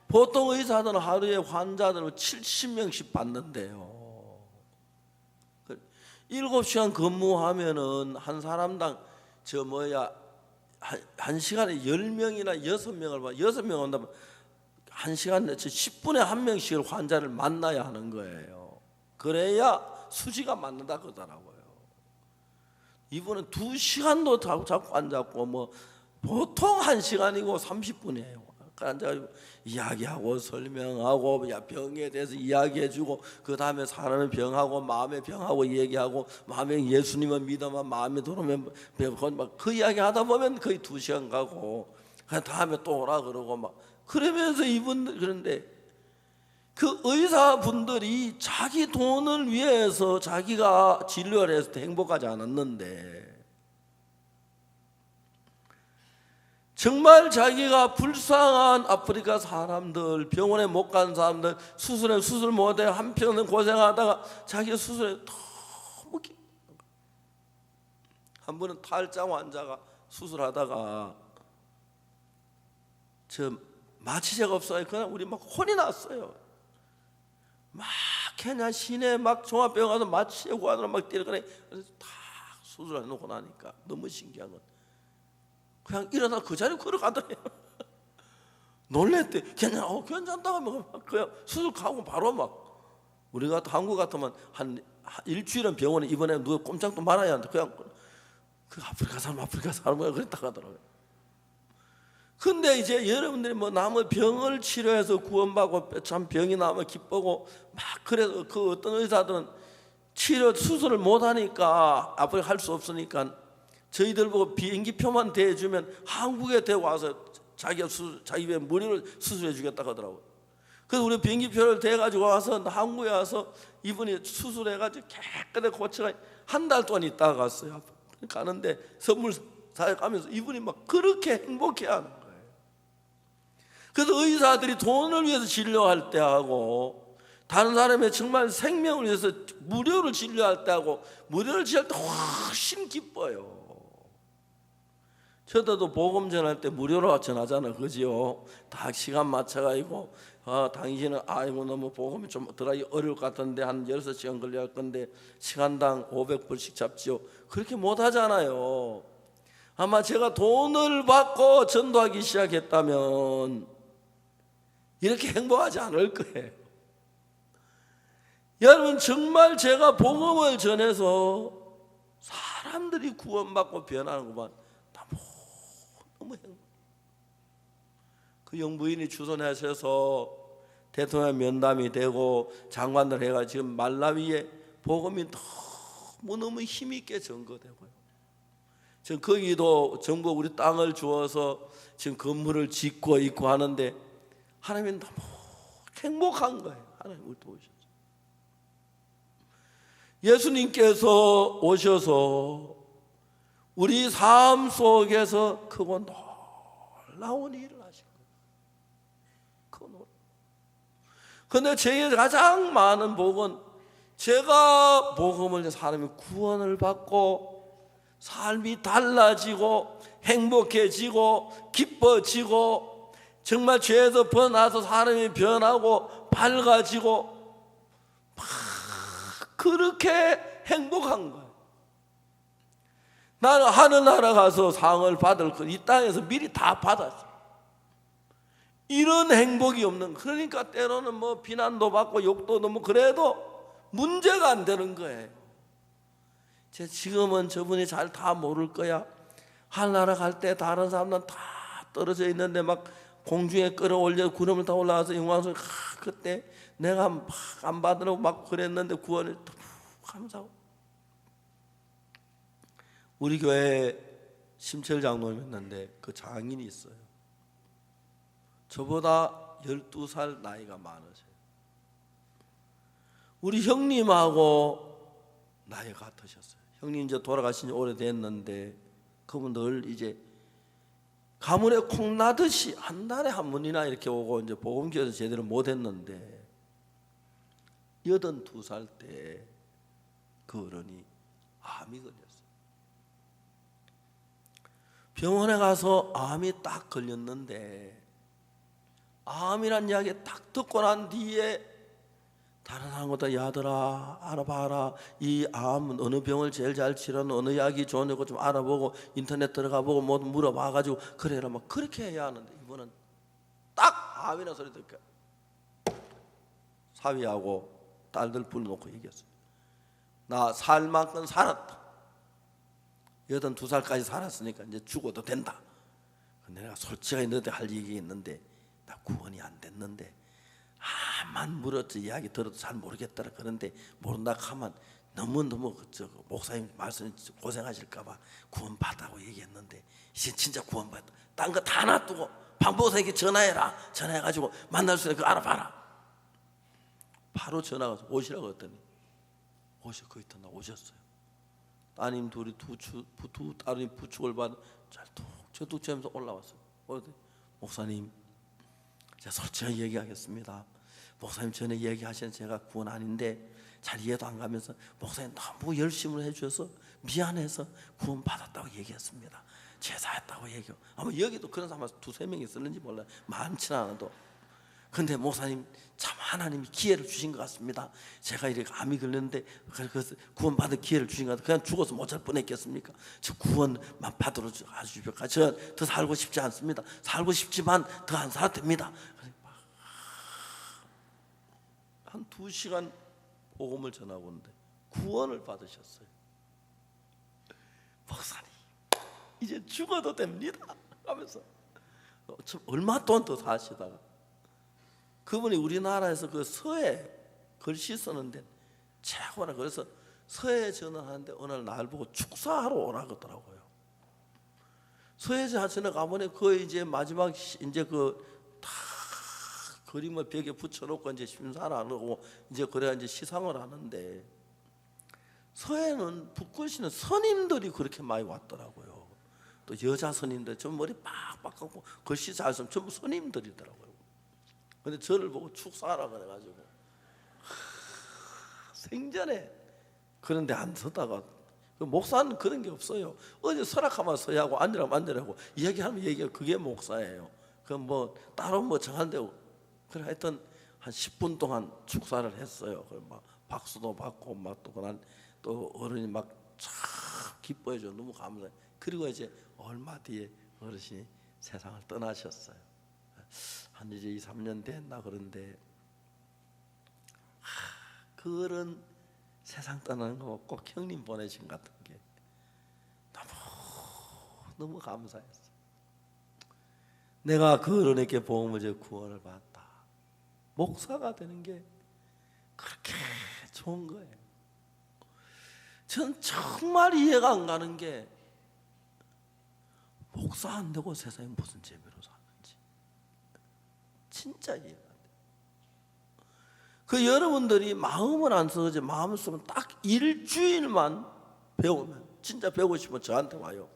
보통 의사들은 하루에 환자들을 70명씩 받는데요. 7시간 근무하면은 한 사람당 한 시간에 10명이나 6명을 봐. 6명 온다면 한 시간에 10분에 1명씩을 환자를 만나야 하는 거예요. 그래야 수지가 맞는다 그러더라고요. 이분은 2시간도 자꾸 앉았고 보통 1시간이고 30분이에요. 앉아가지고 이야기하고 설명하고 병에 대해서 이야기해주고, 그 다음에 사람의 병하고 마음의 병하고 얘기하고, 마음에 예수님을 믿어만 마음에 들어오면 그 이야기하다 보면 거의 2시간 가고, 다음에 또 오라 그러고 그러면서 그런데 그 의사분들이 자기 돈을 위해서 자기가 진료를 해서 행복하지 않았는데, 정말 자기가 불쌍한 아프리카 사람들, 병원에 못 간 사람들, 수술 못해 한평생 고생하다가 자기 수술에 너무 한 번은 탈장 환자가 수술하다가 저 마취제가 없어요. 그냥 우리 막 혼이 났어요. 막 그냥 시내 막 종합병원 가서 마취제 구하느라 막 뛰어가네. 그래서 다 수술해 놓고 나니까 너무 신기한 건 그냥 일어나 그 자리에 걸어가더래요. 놀랬대. 그냥 괜찮다고 하면 그냥 수술 가고 바로 막 우리가 한국 같으면 한 일주일은 병원에 입원해 누가 꼼짝도 말아야 하는데 그냥 그 아프리카 사람 그랬다 하더라고요. 근데 이제 여러분들이 뭐 남의 병을 치료해서 구원받고 참 병이 나면 기쁘고 막 그래서 그 어떤 의사들은 치료 수술을 못 하니까 앞으로 할 수 없으니까 저희들 보고 비행기표만 대주면 한국에 대고 와서 자기 왜 무료로 수술해 주겠다 하더라고요. 그래서 우리 비행기표를 대가지고 와서 한국에 와서 이분이 수술해가지고 깨끗하게 고쳐가 한 달 동안 있다가 갔어요. 가는데 선물 사가면서 이분이 막 그렇게 행복해하는 거예요. 그래서 의사들이 돈을 위해서 진료할 때 하고 다른 사람의 정말 생명을 위해서 무료를 진료할 때 하고 무료를 진료할 때 훨씬 기뻐요. 저도 복음 전할 때 무료로 전하잖아요, 그지요? 다 시간 맞춰가지고 당신은 아이고 너무 복음이 좀 들어가기 어려울 것 같은데 한 6시간 걸려 할 건데 시간당 500불씩 잡지요. 그렇게 못 하잖아요. 아마 제가 돈을 받고 전도하기 시작했다면 이렇게 행복하지 않을 거예요. 여러분 정말 제가 복음을 전해서 사람들이 구원받고 변하는 것만 너무 행복. 그 영부인이 주선하셔서 대통령 면담이 되고 장관들 해가 지금 말라위에 복음이 너무 힘있게 전거되고요. 지금 거기도 정부 우리 땅을 주어서 지금 건물을 짓고 있고 하는데 하나님이 너무 행복한 거예요. 하나님 우리 도우셔서 예수님께서 오셔서 우리 삶 속에서 크고 놀라운 일을 하신 거예요. 그런데 제게 가장 많은 복은 제가 복음을 사람이 구원을 받고 삶이 달라지고 행복해지고 기뻐지고 정말 죄에서 벗어나서 사람이 변하고 밝아지고 막 그렇게 행복한 거예요. 나는 하늘나라 가서 상을 받을 거 이 땅에서 미리 다 받았어. 이런 행복이 없는, 그러니까 때로는 뭐 비난도 받고 욕도 너무 그래도 문제가 안 되는 거예요. 지금은 저분이 잘 다 모를 거야. 하늘나라 갈 때 다른 사람들은 다 떨어져 있는데 막 공중에 끌어올려 구름을 타 올라와서 영광스러운 그때 내가 막 안 받으려고 막 그랬는데 구원을 감사하고. 우리 교회 심철 장로님이었는데 그 장인이 있어요. 저보다 12살 나이가 많으세요. 우리 형님하고 나이가 같으셨어요. 형님 이제 돌아가신 지 오래됐는데 그분 늘 이제 가물에 콩 나듯이 한 달에 한 번이나 이렇게 오고 이제 복음교회에서 제대로 못했는데 82살 때 그 어른이 암이 걸렸어요. 병원에 가서 암이 딱 걸렸는데 암이란 이야기 딱 듣고 난 뒤에 다른 사람보다 야들아 알아봐라, 이 암은 어느 병을 제일 잘 치료하는 어느 약이 좋냐고 좀 알아보고 인터넷 들어가 보고 뭐 물어봐가지고 그래라 막 그렇게 해야 하는데 이번은 딱 암이라는 소리 듣니까 사위하고 딸들 불러놓고 얘기했어요. 나 살 만큼 살았다. 82살까지 살았으니까 이제 죽어도 된다. 근데 내가 솔직하게 너한테 할 얘기 있는데 나 구원이 안 됐는데 암만 물었지 이야기 들어도 잘 모르겠더라. 그런데 모른다 하면 너무 목사님 말씀 고생하실까봐 구원 받다고 얘기했는데 이제 진짜 구원 받다. 딴 거 다 놔두고 방법사에게 전화해라. 전화해가지고 만날 수 있는 거 알아봐라. 바로 전화가 오시라고 했더니 그 이튿날 오셨어요. 따님 둘이 두 따님이 부축을 받아 잘 툭 하면서 올라왔어요. 목사님, 제가 솔직하게 얘기하겠습니다. 목사님 전에 얘기하신 제가 구원 아닌데 잘 이해도 안 가면서 목사님 너무 열심을 해주셔서 미안해서 구원받았다고 얘기했습니다. 제사했다고 얘기해요. 아마 여기도 그런 사람 두세 명이 있었는지 몰라요. 많지는 않아도. 근데 목사님 참 하나님이 기회를 주신 것 같습니다. 제가 이렇게 암이 걸렸는데 그래서 구원받을 기회를 주신 것 같아요. 그냥 죽어서 못 살 뻔했겠습니까? 저 구원만 받으러 주십시오. 저 더 살고 싶지 않습니다. 살고 싶지만 더 안 살아도 됩니다. 한 2시간 복음을 전하고 오는데 구원을 받으셨어요. 목사님 이제 죽어도 됩니다 하면서 얼마 동안 더 사시다가 그분이 우리나라에서 그 서해 글씨 쓰는 데 최고라. 그래서 서해 전화하는데 어느 날 보고 축사하러 오라고 하더라고요. 서해 전화 가보니 그 이제 마지막 이제 그 다 그림을 벽에 붙여놓고 이제 심사를 하고 이제 그래야 이제 시상을 하는데 서해는 북글씨는 선임들이 그렇게 많이 왔더라고요. 또 여자 선임들 좀 머리 빡빡 하고 글씨 잘 쓰면 전부 선임들이더라고요. 근데 저를 보고 축사하라 그래가지고 생전에 그런데 안 서다가 목사는 그런 게 없어요. 어디 서락하면 서야 하고 앉으라면 앉으라고 얘기하면 얘기하고 그게 목사예요. 그 뭐 따로 뭐 정한 데 그래 하여튼 한 10분 동안 축사를 했어요. 막 박수도 받고 막 또 그날 또 어른이 막 참 기뻐해줘. 너무 감사해. 그리고 이제 얼마 뒤에 어르신이 세상을 떠나셨어요. 한 이제 2, 3년 됐나 그런데 그런 세상 떠나는 거 꼭 형님 보내신 것 같은 게 너무 감사했어요. 내가 그 어른에게 복음을 제 구원을 받았다. 목사가 되는 게 그렇게 좋은 거예요. 전 정말 이해가 안 가는 게 목사 안 되고 세상에 무슨 재미로 사는지 진짜 이해가 안 돼요. 그 여러분들이 마음을 안 써서 마음을 쓰면 딱 일주일만 배우면 진짜 배우고 싶으면 저한테 와요.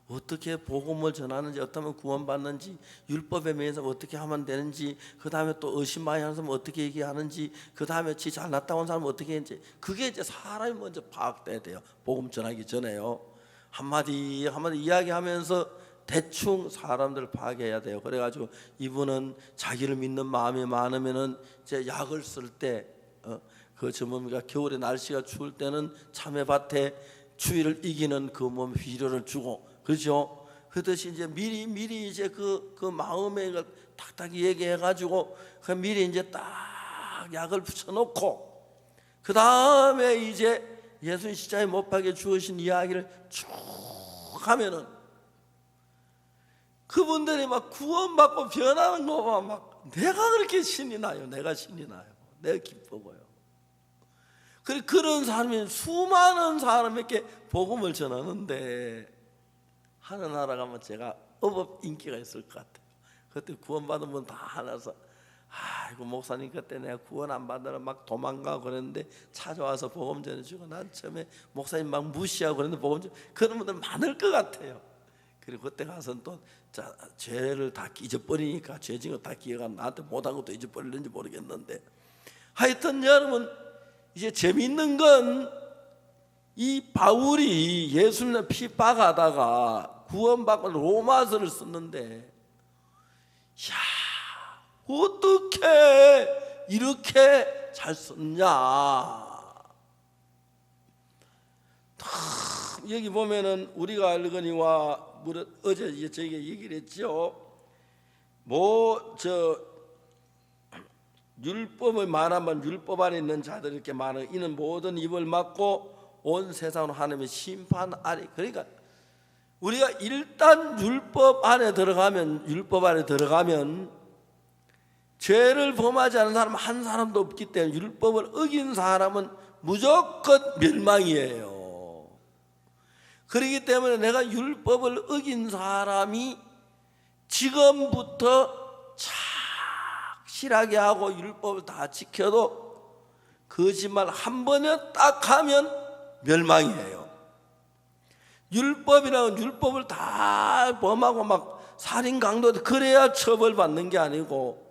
어떻게 복음을 전하는지, 어떻게 구원받는지, 율법에 매여서 어떻게 하면 되는지, 그 다음에 또 의심 많이 하는 사람은 어떻게 얘기하는지, 그 다음에 지 잘 났다 온 사람은 어떻게 했는지, 그게 이제 사람이 먼저 파악돼야 돼요. 복음 전하기 전에요. 한마디 한마디 이야기하면서 대충 사람들을 파악해야 돼요. 그래가지고 이분은 자기를 믿는 마음이 많으면은 이제 약을 쓸 때, 그 전문가 겨울에 날씨가 추울 때는 참외밭에 추위를 이기는 그 몸 위로를 주고, 그렇죠? 그렇듯이 이제 미리 이제 그 마음에 탁탁 얘기해가지고 그 미리 이제 딱 약을 붙여놓고 그 다음에 이제 예수님 십자가에 못 박혀 죽으신 이야기를 쭉 하면은 그분들이 막 구원받고 변하는 거 보면 막 내가 그렇게 신이 나요. 내가 신이 나요. 내가 기뻐 보여. 그런 사람이 수많은 사람에게 복음을 전하는데 하늘나라 가면 제가 어법 인기가 있을 것 같아요. 그때 구원받은 분 다 하나서 아이고 목사님 그때 내가 구원 안 받으러 막 도망가고 그랬는데 찾아와서 복음 전해주고 난 처음에 목사님 막 무시하고 그랬는데 복음 전 그런 분들 많을 것 같아요. 그리고 그때 가서는 또 죄를 다 잊어버리니까 죄진 거 다 기억 안 나한테 못한 것도 잊어버리는지 모르겠는데 하여튼 여러분 이제 재미있는 건 이 바울이 예수님을 핍박하다가 구원받고 로마서를 썼는데 야 어떻게 이렇게 잘 썼냐. 여기 보면은 우리가 알거니와 어제 이제 저희가 얘기를 했죠. 율법을 말하면 율법 안에 있는 자들 이렇게 말하는 이는 모든 입을 막고 온 세상으로 하나님의 심판 아래. 그러니까 우리가 일단 율법 안에 들어가면 죄를 범하지 않은 사람 한 사람도 없기 때문에 율법을 어긴 사람은 무조건 멸망이에요. 그렇기 때문에 내가 율법을 어긴 사람이 지금부터 착실하게 하고 율법을 다 지켜도 거짓말 한 번에 딱 하면 멸망이에요. 율법이라는 율법을 다 범하고 막 살인 강도 그래야 처벌받는 게 아니고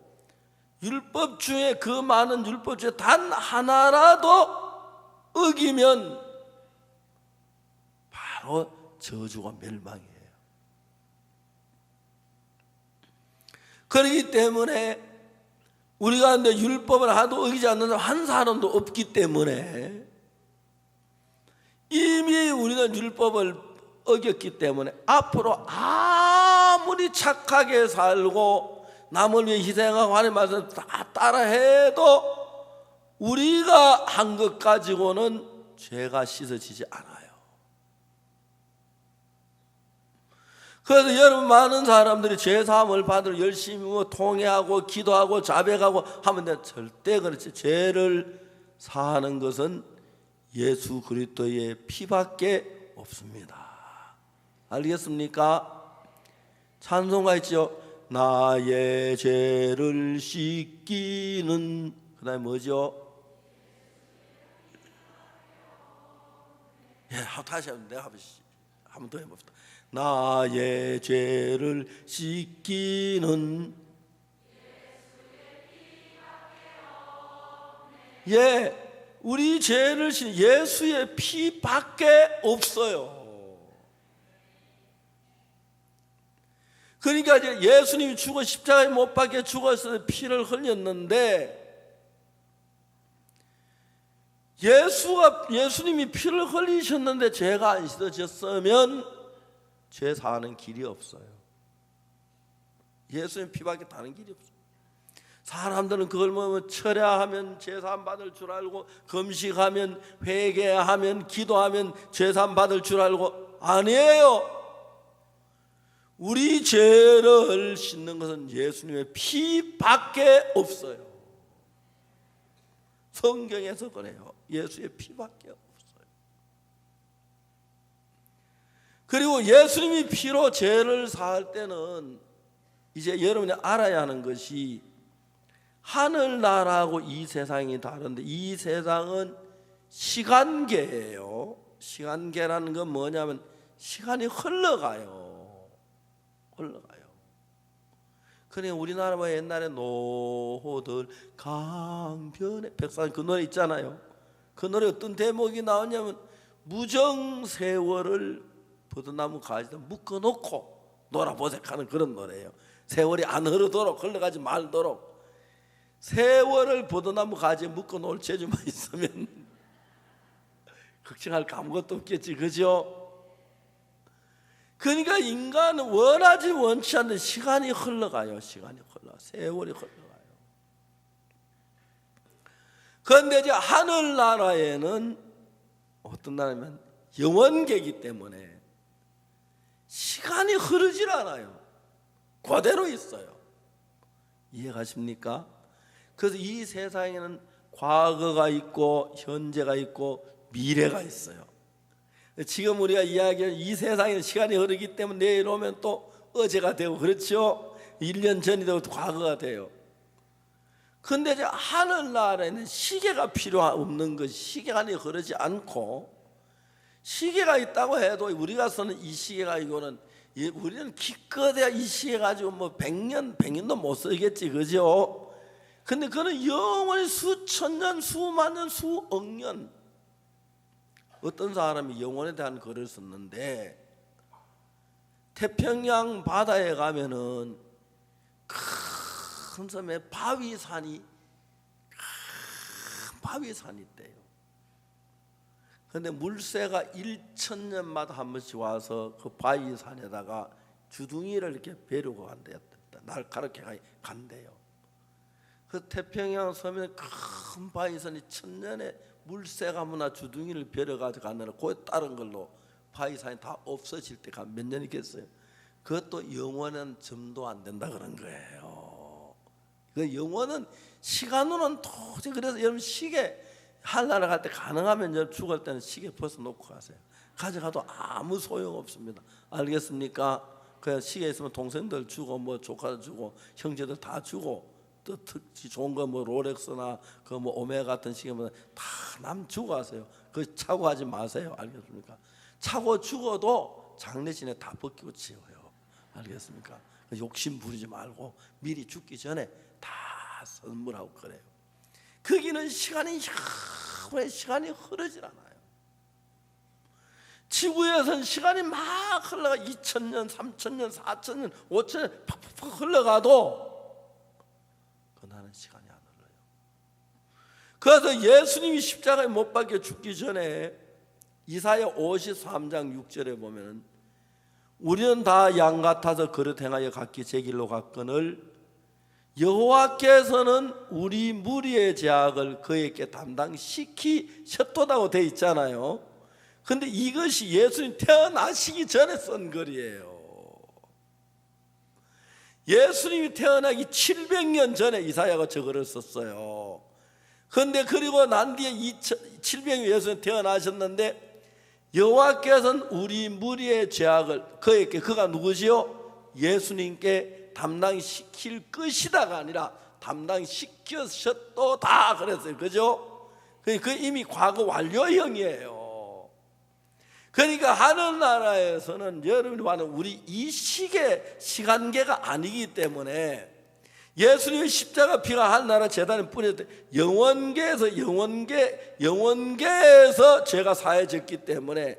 율법 중에 그 많은 율법 중에 단 하나라도 어기면 바로 저주가 멸망이에요. 그렇기 때문에 우리가 근데 율법을 하도 어기지 않는 한 사람도 없기 때문에 이미 우리는 율법을 어겼기 때문에 앞으로 아무리 착하게 살고 남을 위해 희생하고 하나님 말씀 다 따라해도 우리가 한 것 가지고는 죄가 씻어지지 않아요. 그래서 여러분 많은 사람들이 죄사함을 받으러 열심히 통회하고 기도하고 자백하고 하면 절대 그렇지. 죄를 사하는 것은 예수 그리스도의 피밖에 없습니다. 알겠습니까? 찬송가 있죠. 나의 죄를 씻기는 그 다음에 뭐죠? 예, 다시 한번 내가 한번 더 해봅시다. 나의 죄를 씻기는 예, 우리 죄를 씻는 예수의 피밖에 없어요. 그러니까 이제 예수님이 죽어 십자가에 못 박혀 죽어서 피를 흘렸는데 예수님이 피를 흘리셨는데 죄가 안 씻어졌으면 죄 사하는 길이 없어요. 예수님 피밖에 다른 길이 없어요. 사람들은 그걸 뭐 철야하면 죄사함 받을 줄 알고 금식하면 회개하면 기도하면 죄사함 받을 줄 알고 아니에요. 우리 죄를 씻는 것은 예수님의 피밖에 없어요. 성경에서 그래요. 예수의 피밖에 없어요. 그리고 예수님이 피로 죄를 사할 때는 이제 여러분이 알아야 하는 것이 하늘나라하고 이 세상이 다른데 이 세상은 시간계예요. 시간계라는 건 뭐냐면 시간이 흘러가요. 그러니까 우리나라 뭐 옛날에 노호들 강변에 백산 그 노래 있잖아요. 그 노래 어떤 대목이 나오냐면 무정세월을 버드나무 가지다 묶어놓고 놀아보색하는 그런 노래예요. 세월이 안 흐르도록 흘러가지 말도록 세월을 버드나무 가지에 묶어놓을 재주만 있으면 걱정할 거 아무것도 없겠지, 그죠? 그러니까 인간은 원하지 원치 않는 시간이 흘러가요. 세월이 흘러가요. 그런데 이제 하늘나라에는 어떤 나라면 영원계이기 때문에 시간이 흐르질 않아요. 그대로 있어요. 이해가십니까? 그래서 이 세상에는 과거가 있고 현재가 있고 미래가 있어요. 지금 우리가 이야기하는 이 세상에는 시간이 흐르기 때문에 내일 오면 또 어제가 되고 그렇죠. 1년 전이 되고 과거가 돼요. 그런데 이제 하늘나라에는 시계가 필요 없는 것이 시간이 흐르지 않고 시계가 있다고 해도 우리가 쓰는 이 시계가 이거는 우리는 기껏해야 이 시계 가지고 뭐 100년도 못 쓰겠지, 그죠? 근데 그는 영원히 수천 년, 수만 년, 수억 년 어떤 사람이 영혼에 대한 글을 썼는데 태평양 바다에 가면은 큰 섬에 바위산이 있대요. 그런데 물새가 1000년마다 한 번씩 와서 그 바위산에다가 주둥이를 이렇게 베려고 간대요. 날카롭게 간대요. 그 태평양 섬에 큰 바위산이 1000년에 물새가 문화 주둥이를 베려가지고 가느라 그에 따른 걸로 바위산이 다 없어질 때가 몇 년이겠어요. 그것도 영원한 점도 안 된다 그런 거예요. 그 영원은 시간으로는 도저히 그래서 여러분 시계 하늘나라 갈 때 가능하면 여러분 죽을 때는 시계 벗어놓고 가세요. 가져가도 아무 소용 없습니다. 알겠습니까? 그냥 시계 있으면 동생들 주고 뭐 조카들 주고 형제들 다 주고 또 특히 좋은 거 뭐 롤렉스나 그 뭐 오메가 같은 시계면 다 남 주고 하세요. 그 차고 하지 마세요. 알겠습니까? 차고 죽어도 장례신에 다 벗기고 치워요. 알겠습니까? 욕심 부리지 말고 미리 죽기 전에 다 선물하고 그래요. 거기는 시간이 흐르질 않아요. 지구에선 시간이 막 흘러가 2000년, 3000년, 4000년, 5000년 팍팍 흘러가도 그날은 시간이 안 흘러요. 그래서 예수님이 십자가에 못 박혀 죽기 전에 이사야 53장 6절에 보면 우리는 다 양 같아서 그릇 행하여 각기 제 길로 갔거늘 여호와께서는 우리 무리의 죄악을 그에게 담당시키셨도다고 돼 있잖아요. 근데 이것이 예수님 태어나시기 전에 쓴 글이에요. 예수님이 태어나기 700년 전에 이사야가 저 글을 썼어요. 그런데 그리고 난 뒤에 700년 예수님 태어나셨는데 여호와께서는 우리 무리의 죄악을 그에게, 그가 누구지요? 예수님께 담당시킬 것이다가 아니라 담당시켰었도다 그랬어요. 그죠? 그 이미 과거 완료형이에요. 그러니까 하늘나라에서는 여러분이 봐는 우리 이 시계 시간계가 아니기 때문에 예수님의 십자가 피가 하늘나라 제단에 뿌렸을 때 영원계에서 죄가 사해졌기 때문에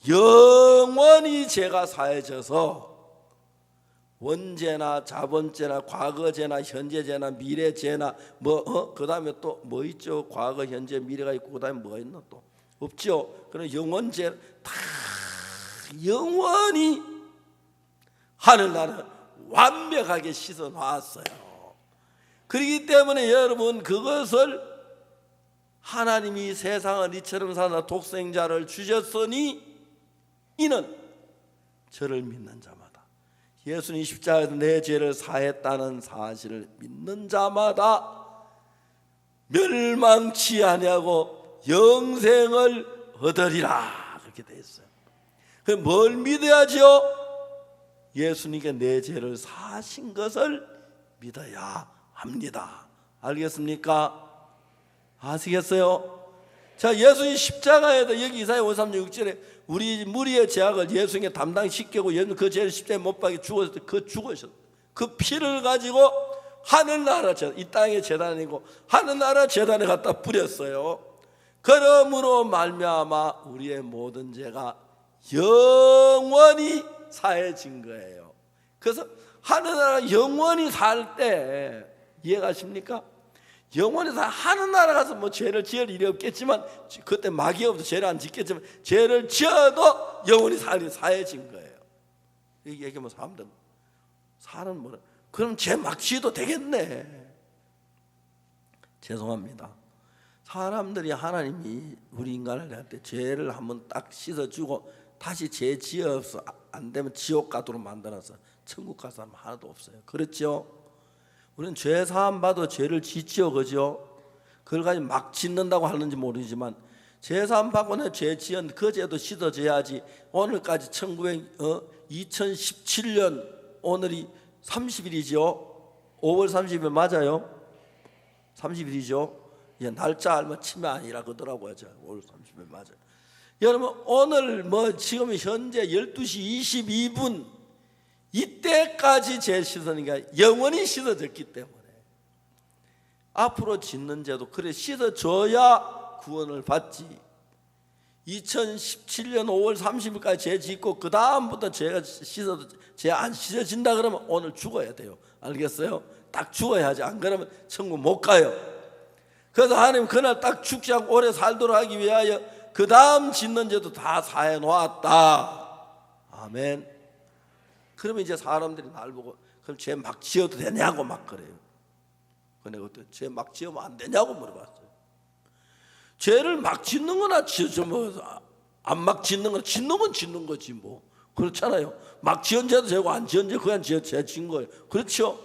영원히 죄가 사해져서 원죄나 자본죄나 과거죄나 현재죄나 미래죄나 그 다음에 또 뭐 있죠? 과거 현재 미래가 있고 그 다음에 뭐가 있나 또 없죠. 그럼 영원죄 다 영원히 하늘나라 완벽하게 씻어 놨어요. 그렇기 때문에 여러분 그것을 하나님이 세상을 이처럼 사나 독생자를 주셨으니 이는 저를 믿는 자마다, 예수님 십자가에서 내 죄를 사했다는 사실을 믿는 자마다 멸망치 아니하고 영생을 얻으리라 그렇게 되어 있어요. 그럼 뭘 믿어야죠? 예수님께 내 죄를 사신 것을 믿어야 합니다. 알겠습니까? 아시겠어요? 자, 예수님 십자가에도 여기 이사야 53장 6절에 우리 무리의 죄악을 예수님께 담당시키고 그 죄를 십자가에 못 박혀 죽었을 때 그 죽으셨어요. 그 피를 가지고 하늘나라 재단, 이 땅의 재단이고 하늘나라 재단에 갖다 뿌렸어요. 그러므로 말미암아 우리의 모든 죄가 영원히 사해진 거예요. 그래서 하늘나라 영원히 살 때 이해가십니까? 영원히 살 하늘나라 가서 뭐 죄를 지을 일이 없겠지만 그때 마귀 없어 죄를 안 짓겠지만 죄를 지어도 영원히 사해진 거예요. 여기 얘기하면 사람은 뭐라 그럼 죄 막 지어도 되겠네. 죄송합니다. 사람들이 하나님이 우리 인간을 할 때 죄를 한번 딱 씻어주고 다시 죄 지어서 안 되면 지옥 가도록 만들어서 천국 갈 사람 하나도 없어요. 그렇죠? 우리는 죄 사함 받아 죄를 짓지요, 그죠? 그걸 가지고 막 짓는다고 하는지 모르지만 죄 사함 받고 내 죄 지은 그 죄도 씻어져야지. 오늘까지 2017년 오늘이 30일이죠. 5월 30일 맞아요? 30일이죠. 예, 날짜 알면 치매 아니라 그러더라고요. 5월 30일 맞아요. 여러분 오늘 지금 현재 12시 22분 이때까지 죄 씻으니까 영원히 씻어졌기 때문에 앞으로 짓는 죄도 그래 씻어줘야 구원을 받지. 2017년 5월 30일까지 죄 짓고 그 다음부터 죄가 씻어도 죄 안 씻어진다 그러면 오늘 죽어야 돼요. 알겠어요? 딱 죽어야지. 안 그러면 천국 못 가요. 그래서 하나님 그날 딱 죽지 않고 오래 살도록 하기 위하여 그 다음 짓는 죄도 다 사해 놓았다. 아멘. 그러면 이제 사람들이 날 보고 그럼 죄 막 지어도 되냐고 막 그래요. 근데 그때 죄 막 지으면 안 되냐고 물어봤어요. 죄를 막 짓는 거나 안 막 짓는 거나 짓는 건 짓는 거지 뭐. 그렇잖아요. 막 지은 죄도 죄고 안 지은 죄 그냥 죄 지은 거예요. 그렇죠?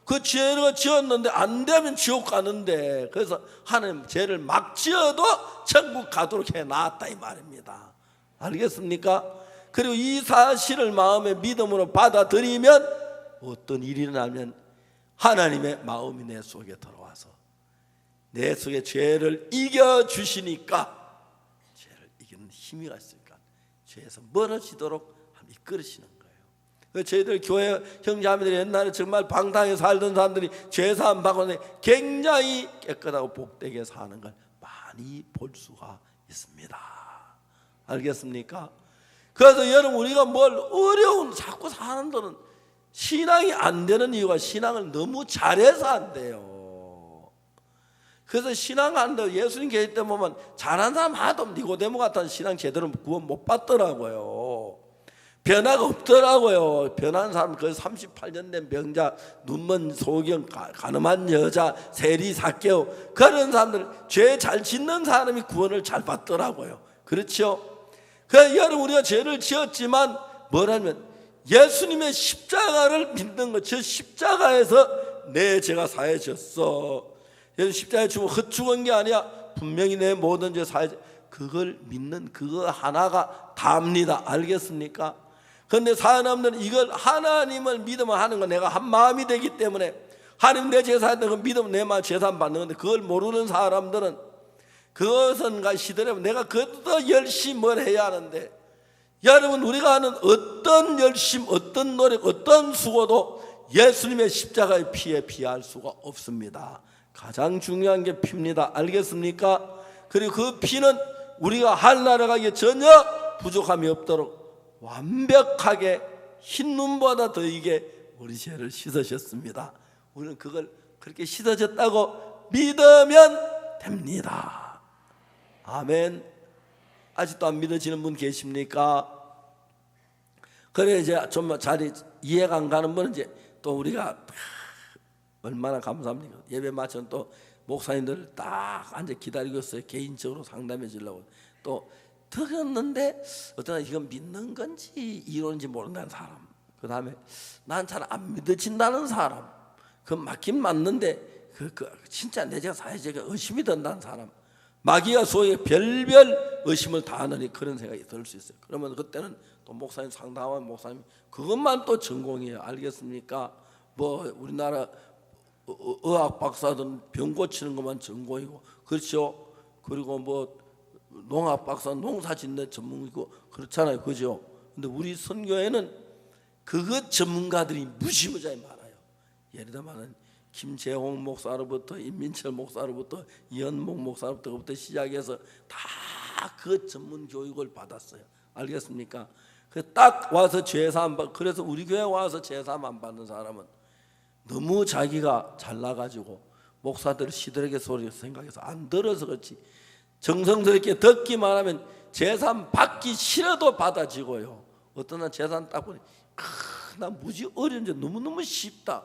그 죄를 지었는데 안 되면 지옥 가는데 그래서 하나님 죄를 막 지어도 천국 가도록 해놨다 이 말입니다. 알겠습니까? 그리고 이 사실을 마음의 믿음으로 받아들이면 어떤 일이 일어나면 하나님의 마음이 내 속에 들어와서 내 속에 죄를 이겨주시니까 죄를 이기는 힘이 있으니까 죄에서 멀어지도록 이끌으시는 거예요. 저희들 교회 형제자매들이 옛날에 정말 방탕하게 살던 사람들이 죄사함 받고 굉장히 깨끗하고 복되게 사는 걸 많이 볼 수가 있습니다. 알겠습니까? 그래서 여러분, 우리가 뭘 어려운 자꾸 사람들은 신앙이 안 되는 이유가 신앙을 너무 잘해서 안 돼요. 그래서 신앙 안 돼요. 예수님 계실 때 보면 잘한 사람 하도 니고데모 같은 신앙 제대로 구원 못 받더라고요. 변화가 없더라고요. 변한 사람, 그 38년 된 병자, 눈먼 소경, 가늠한 여자, 세리 삭개오, 그런 사람들, 죄 잘 짓는 사람이 구원을 잘 받더라고요. 그렇죠? 그래서 여러분, 우리가 죄를 지었지만 뭐라면 예수님의 십자가를 믿는 것, 저 십자가에서 내 죄가 사해졌어. 예수 십자가에 죽어 헛죽은 게 아니야. 분명히 내 모든 죄 사해져. 그걸 믿는 그거 하나가 다입니다. 알겠습니까? 그런데 사람들은 이걸 하나님을 믿으면 하는 건 내가 한 마음이 되기 때문에 하나님 내 죄 사했던 거 믿으면 내 마음 죄산 받는 건데, 그걸 모르는 사람들은 그것은 시더라면 내가 그것도 열심히 뭘 해야 하는데, 여러분, 우리가 하는 어떤 열심, 어떤 노력, 어떤 수고도 예수님의 십자가의 피에 비할 수가 없습니다. 가장 중요한 게 피입니다. 알겠습니까? 그리고 그 피는 우리가 하늘나라 가기에 전혀 부족함이 없도록 완벽하게 흰 눈보다 더 이게 우리 죄를 씻으셨습니다. 우리는 그걸 그렇게 씻어졌다고 믿으면 됩니다. 아멘. 아직도 안 믿어지는 분 계십니까? 그래, 이제 좀 잘 이해가 안 가는 분은 이제 또 우리가 얼마나 감사합니까? 예배 마치면 또 목사님들 딱 앉아 기다리고 있어요. 개인적으로 상담해 주려고. 또 들었는데 어떤 이건 믿는 건지 이론인지 모른다는 사람, 그 다음에 난 잘 안 믿어진다는 사람, 그 맞긴 맞는데 그 진짜 내 죄가 사해지가 의심이 든다는 사람, 마귀가 소위 별별 의심을 다 하느니 그런 생각이 들 수 있어요. 그러면 그때는 또 목사님 상담하면 목사님 그것만 또 전공이에요. 알겠습니까? 뭐 우리나라 의학 박사든 병 고치는 것만 전공이고, 그렇죠? 그리고 뭐 농학 박사 농사 짓는 전문이고 그렇잖아요. 그죠? 근데 우리 선교에는 그것 전문가들이 무시무시하게 많아요. 예를 들면 김재홍 목사로부터 임민철 목사로부터 이현목 목사로부터 시작해서 다 그 전문 교육을 받았어요. 알겠습니까? 그 딱 와서 제사함 받, 그래서 우리 교회 와서 제사함 안 받는 사람은 너무 자기가 잘나가지고 목사들 시들에게 소리 생각해서 안 들어서 그렇지, 정성스럽게 듣기만 하면 제산 받기 싫어도 받아지고요. 어떤 날 제산 딱 보니 나 무지 어려운데 너무너무 쉽다.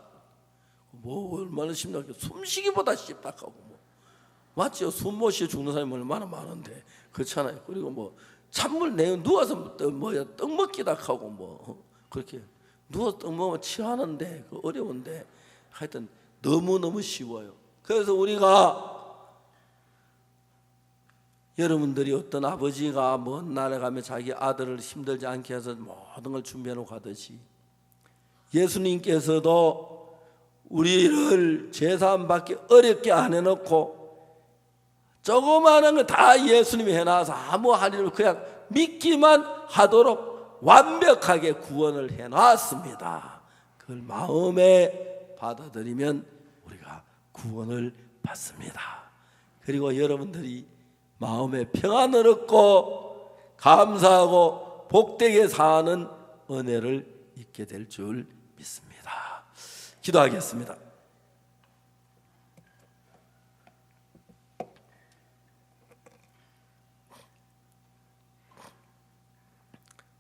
뭐 얼마나 쉽나, 숨쉬기보다 쉽다 하고 뭐 맞죠? 숨 못 쉬어 죽는 사람이 얼마나 많은데, 그렇잖아요. 그리고 뭐 찬물 내어 누워서 뭐야 떡 먹기다 하고 뭐 그렇게 누워서 떡 먹으면 취하는데 그 어려운데 하여튼 너무너무 쉬워요. 그래서 우리가 여러분들이 어떤 아버지가 먼 나라에 가면 자기 아들을 힘들지 않게 해서 모든 걸 준비해 놓고 하듯이 예수님께서도 우리를 제사함 받기 어렵게 안 해놓고 조그마한 거 다 예수님이 해놔서 아무 할 일 그냥 믿기만 하도록 완벽하게 구원을 해놨습니다. 그걸 마음에 받아들이면 우리가 구원을 받습니다. 그리고 여러분들이 마음에 평안을 얻고 감사하고 복되게 사는 은혜를 있게 될 줄 믿습니다. 기도하겠습니다.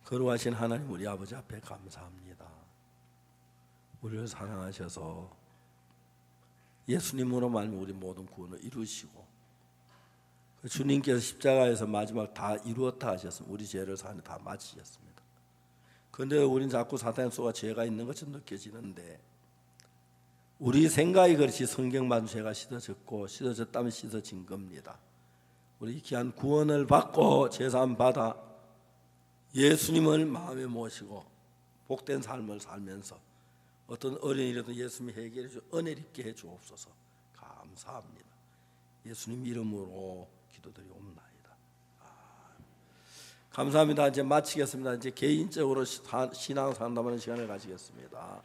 거룩하신 하나님, 우리 아버지 앞에 감사합니다. 우리를 사랑하셔서 예수님으로 말미암아 우리 모든 구원을 이루시고 주님께서 십자가에서 마지막 다 이루었다 하셨습니다. 우리 죄를 사는 다 마치셨습니다. 그런데 우리는 자꾸 사탄 속에 죄가 있는 것처럼 느껴지는데, 우리 생각이 그렇지 성경만 죄가 씻어졌고 씻어졌다면 씻어진 겁니다. 우리 귀한 구원을 받고 제사함 받아 예수님을 마음에 모시고 복된 삶을 살면서 어떤 어려움이라도 예수님이 해결해 주 은혜 있게 해 주옵소서. 감사합니다. 예수님 이름으로 기도드리옵나이다. 감사합니다. 이제 마치겠습니다. 이제 개인적으로 신앙 상담하는 시간을 가지겠습니다.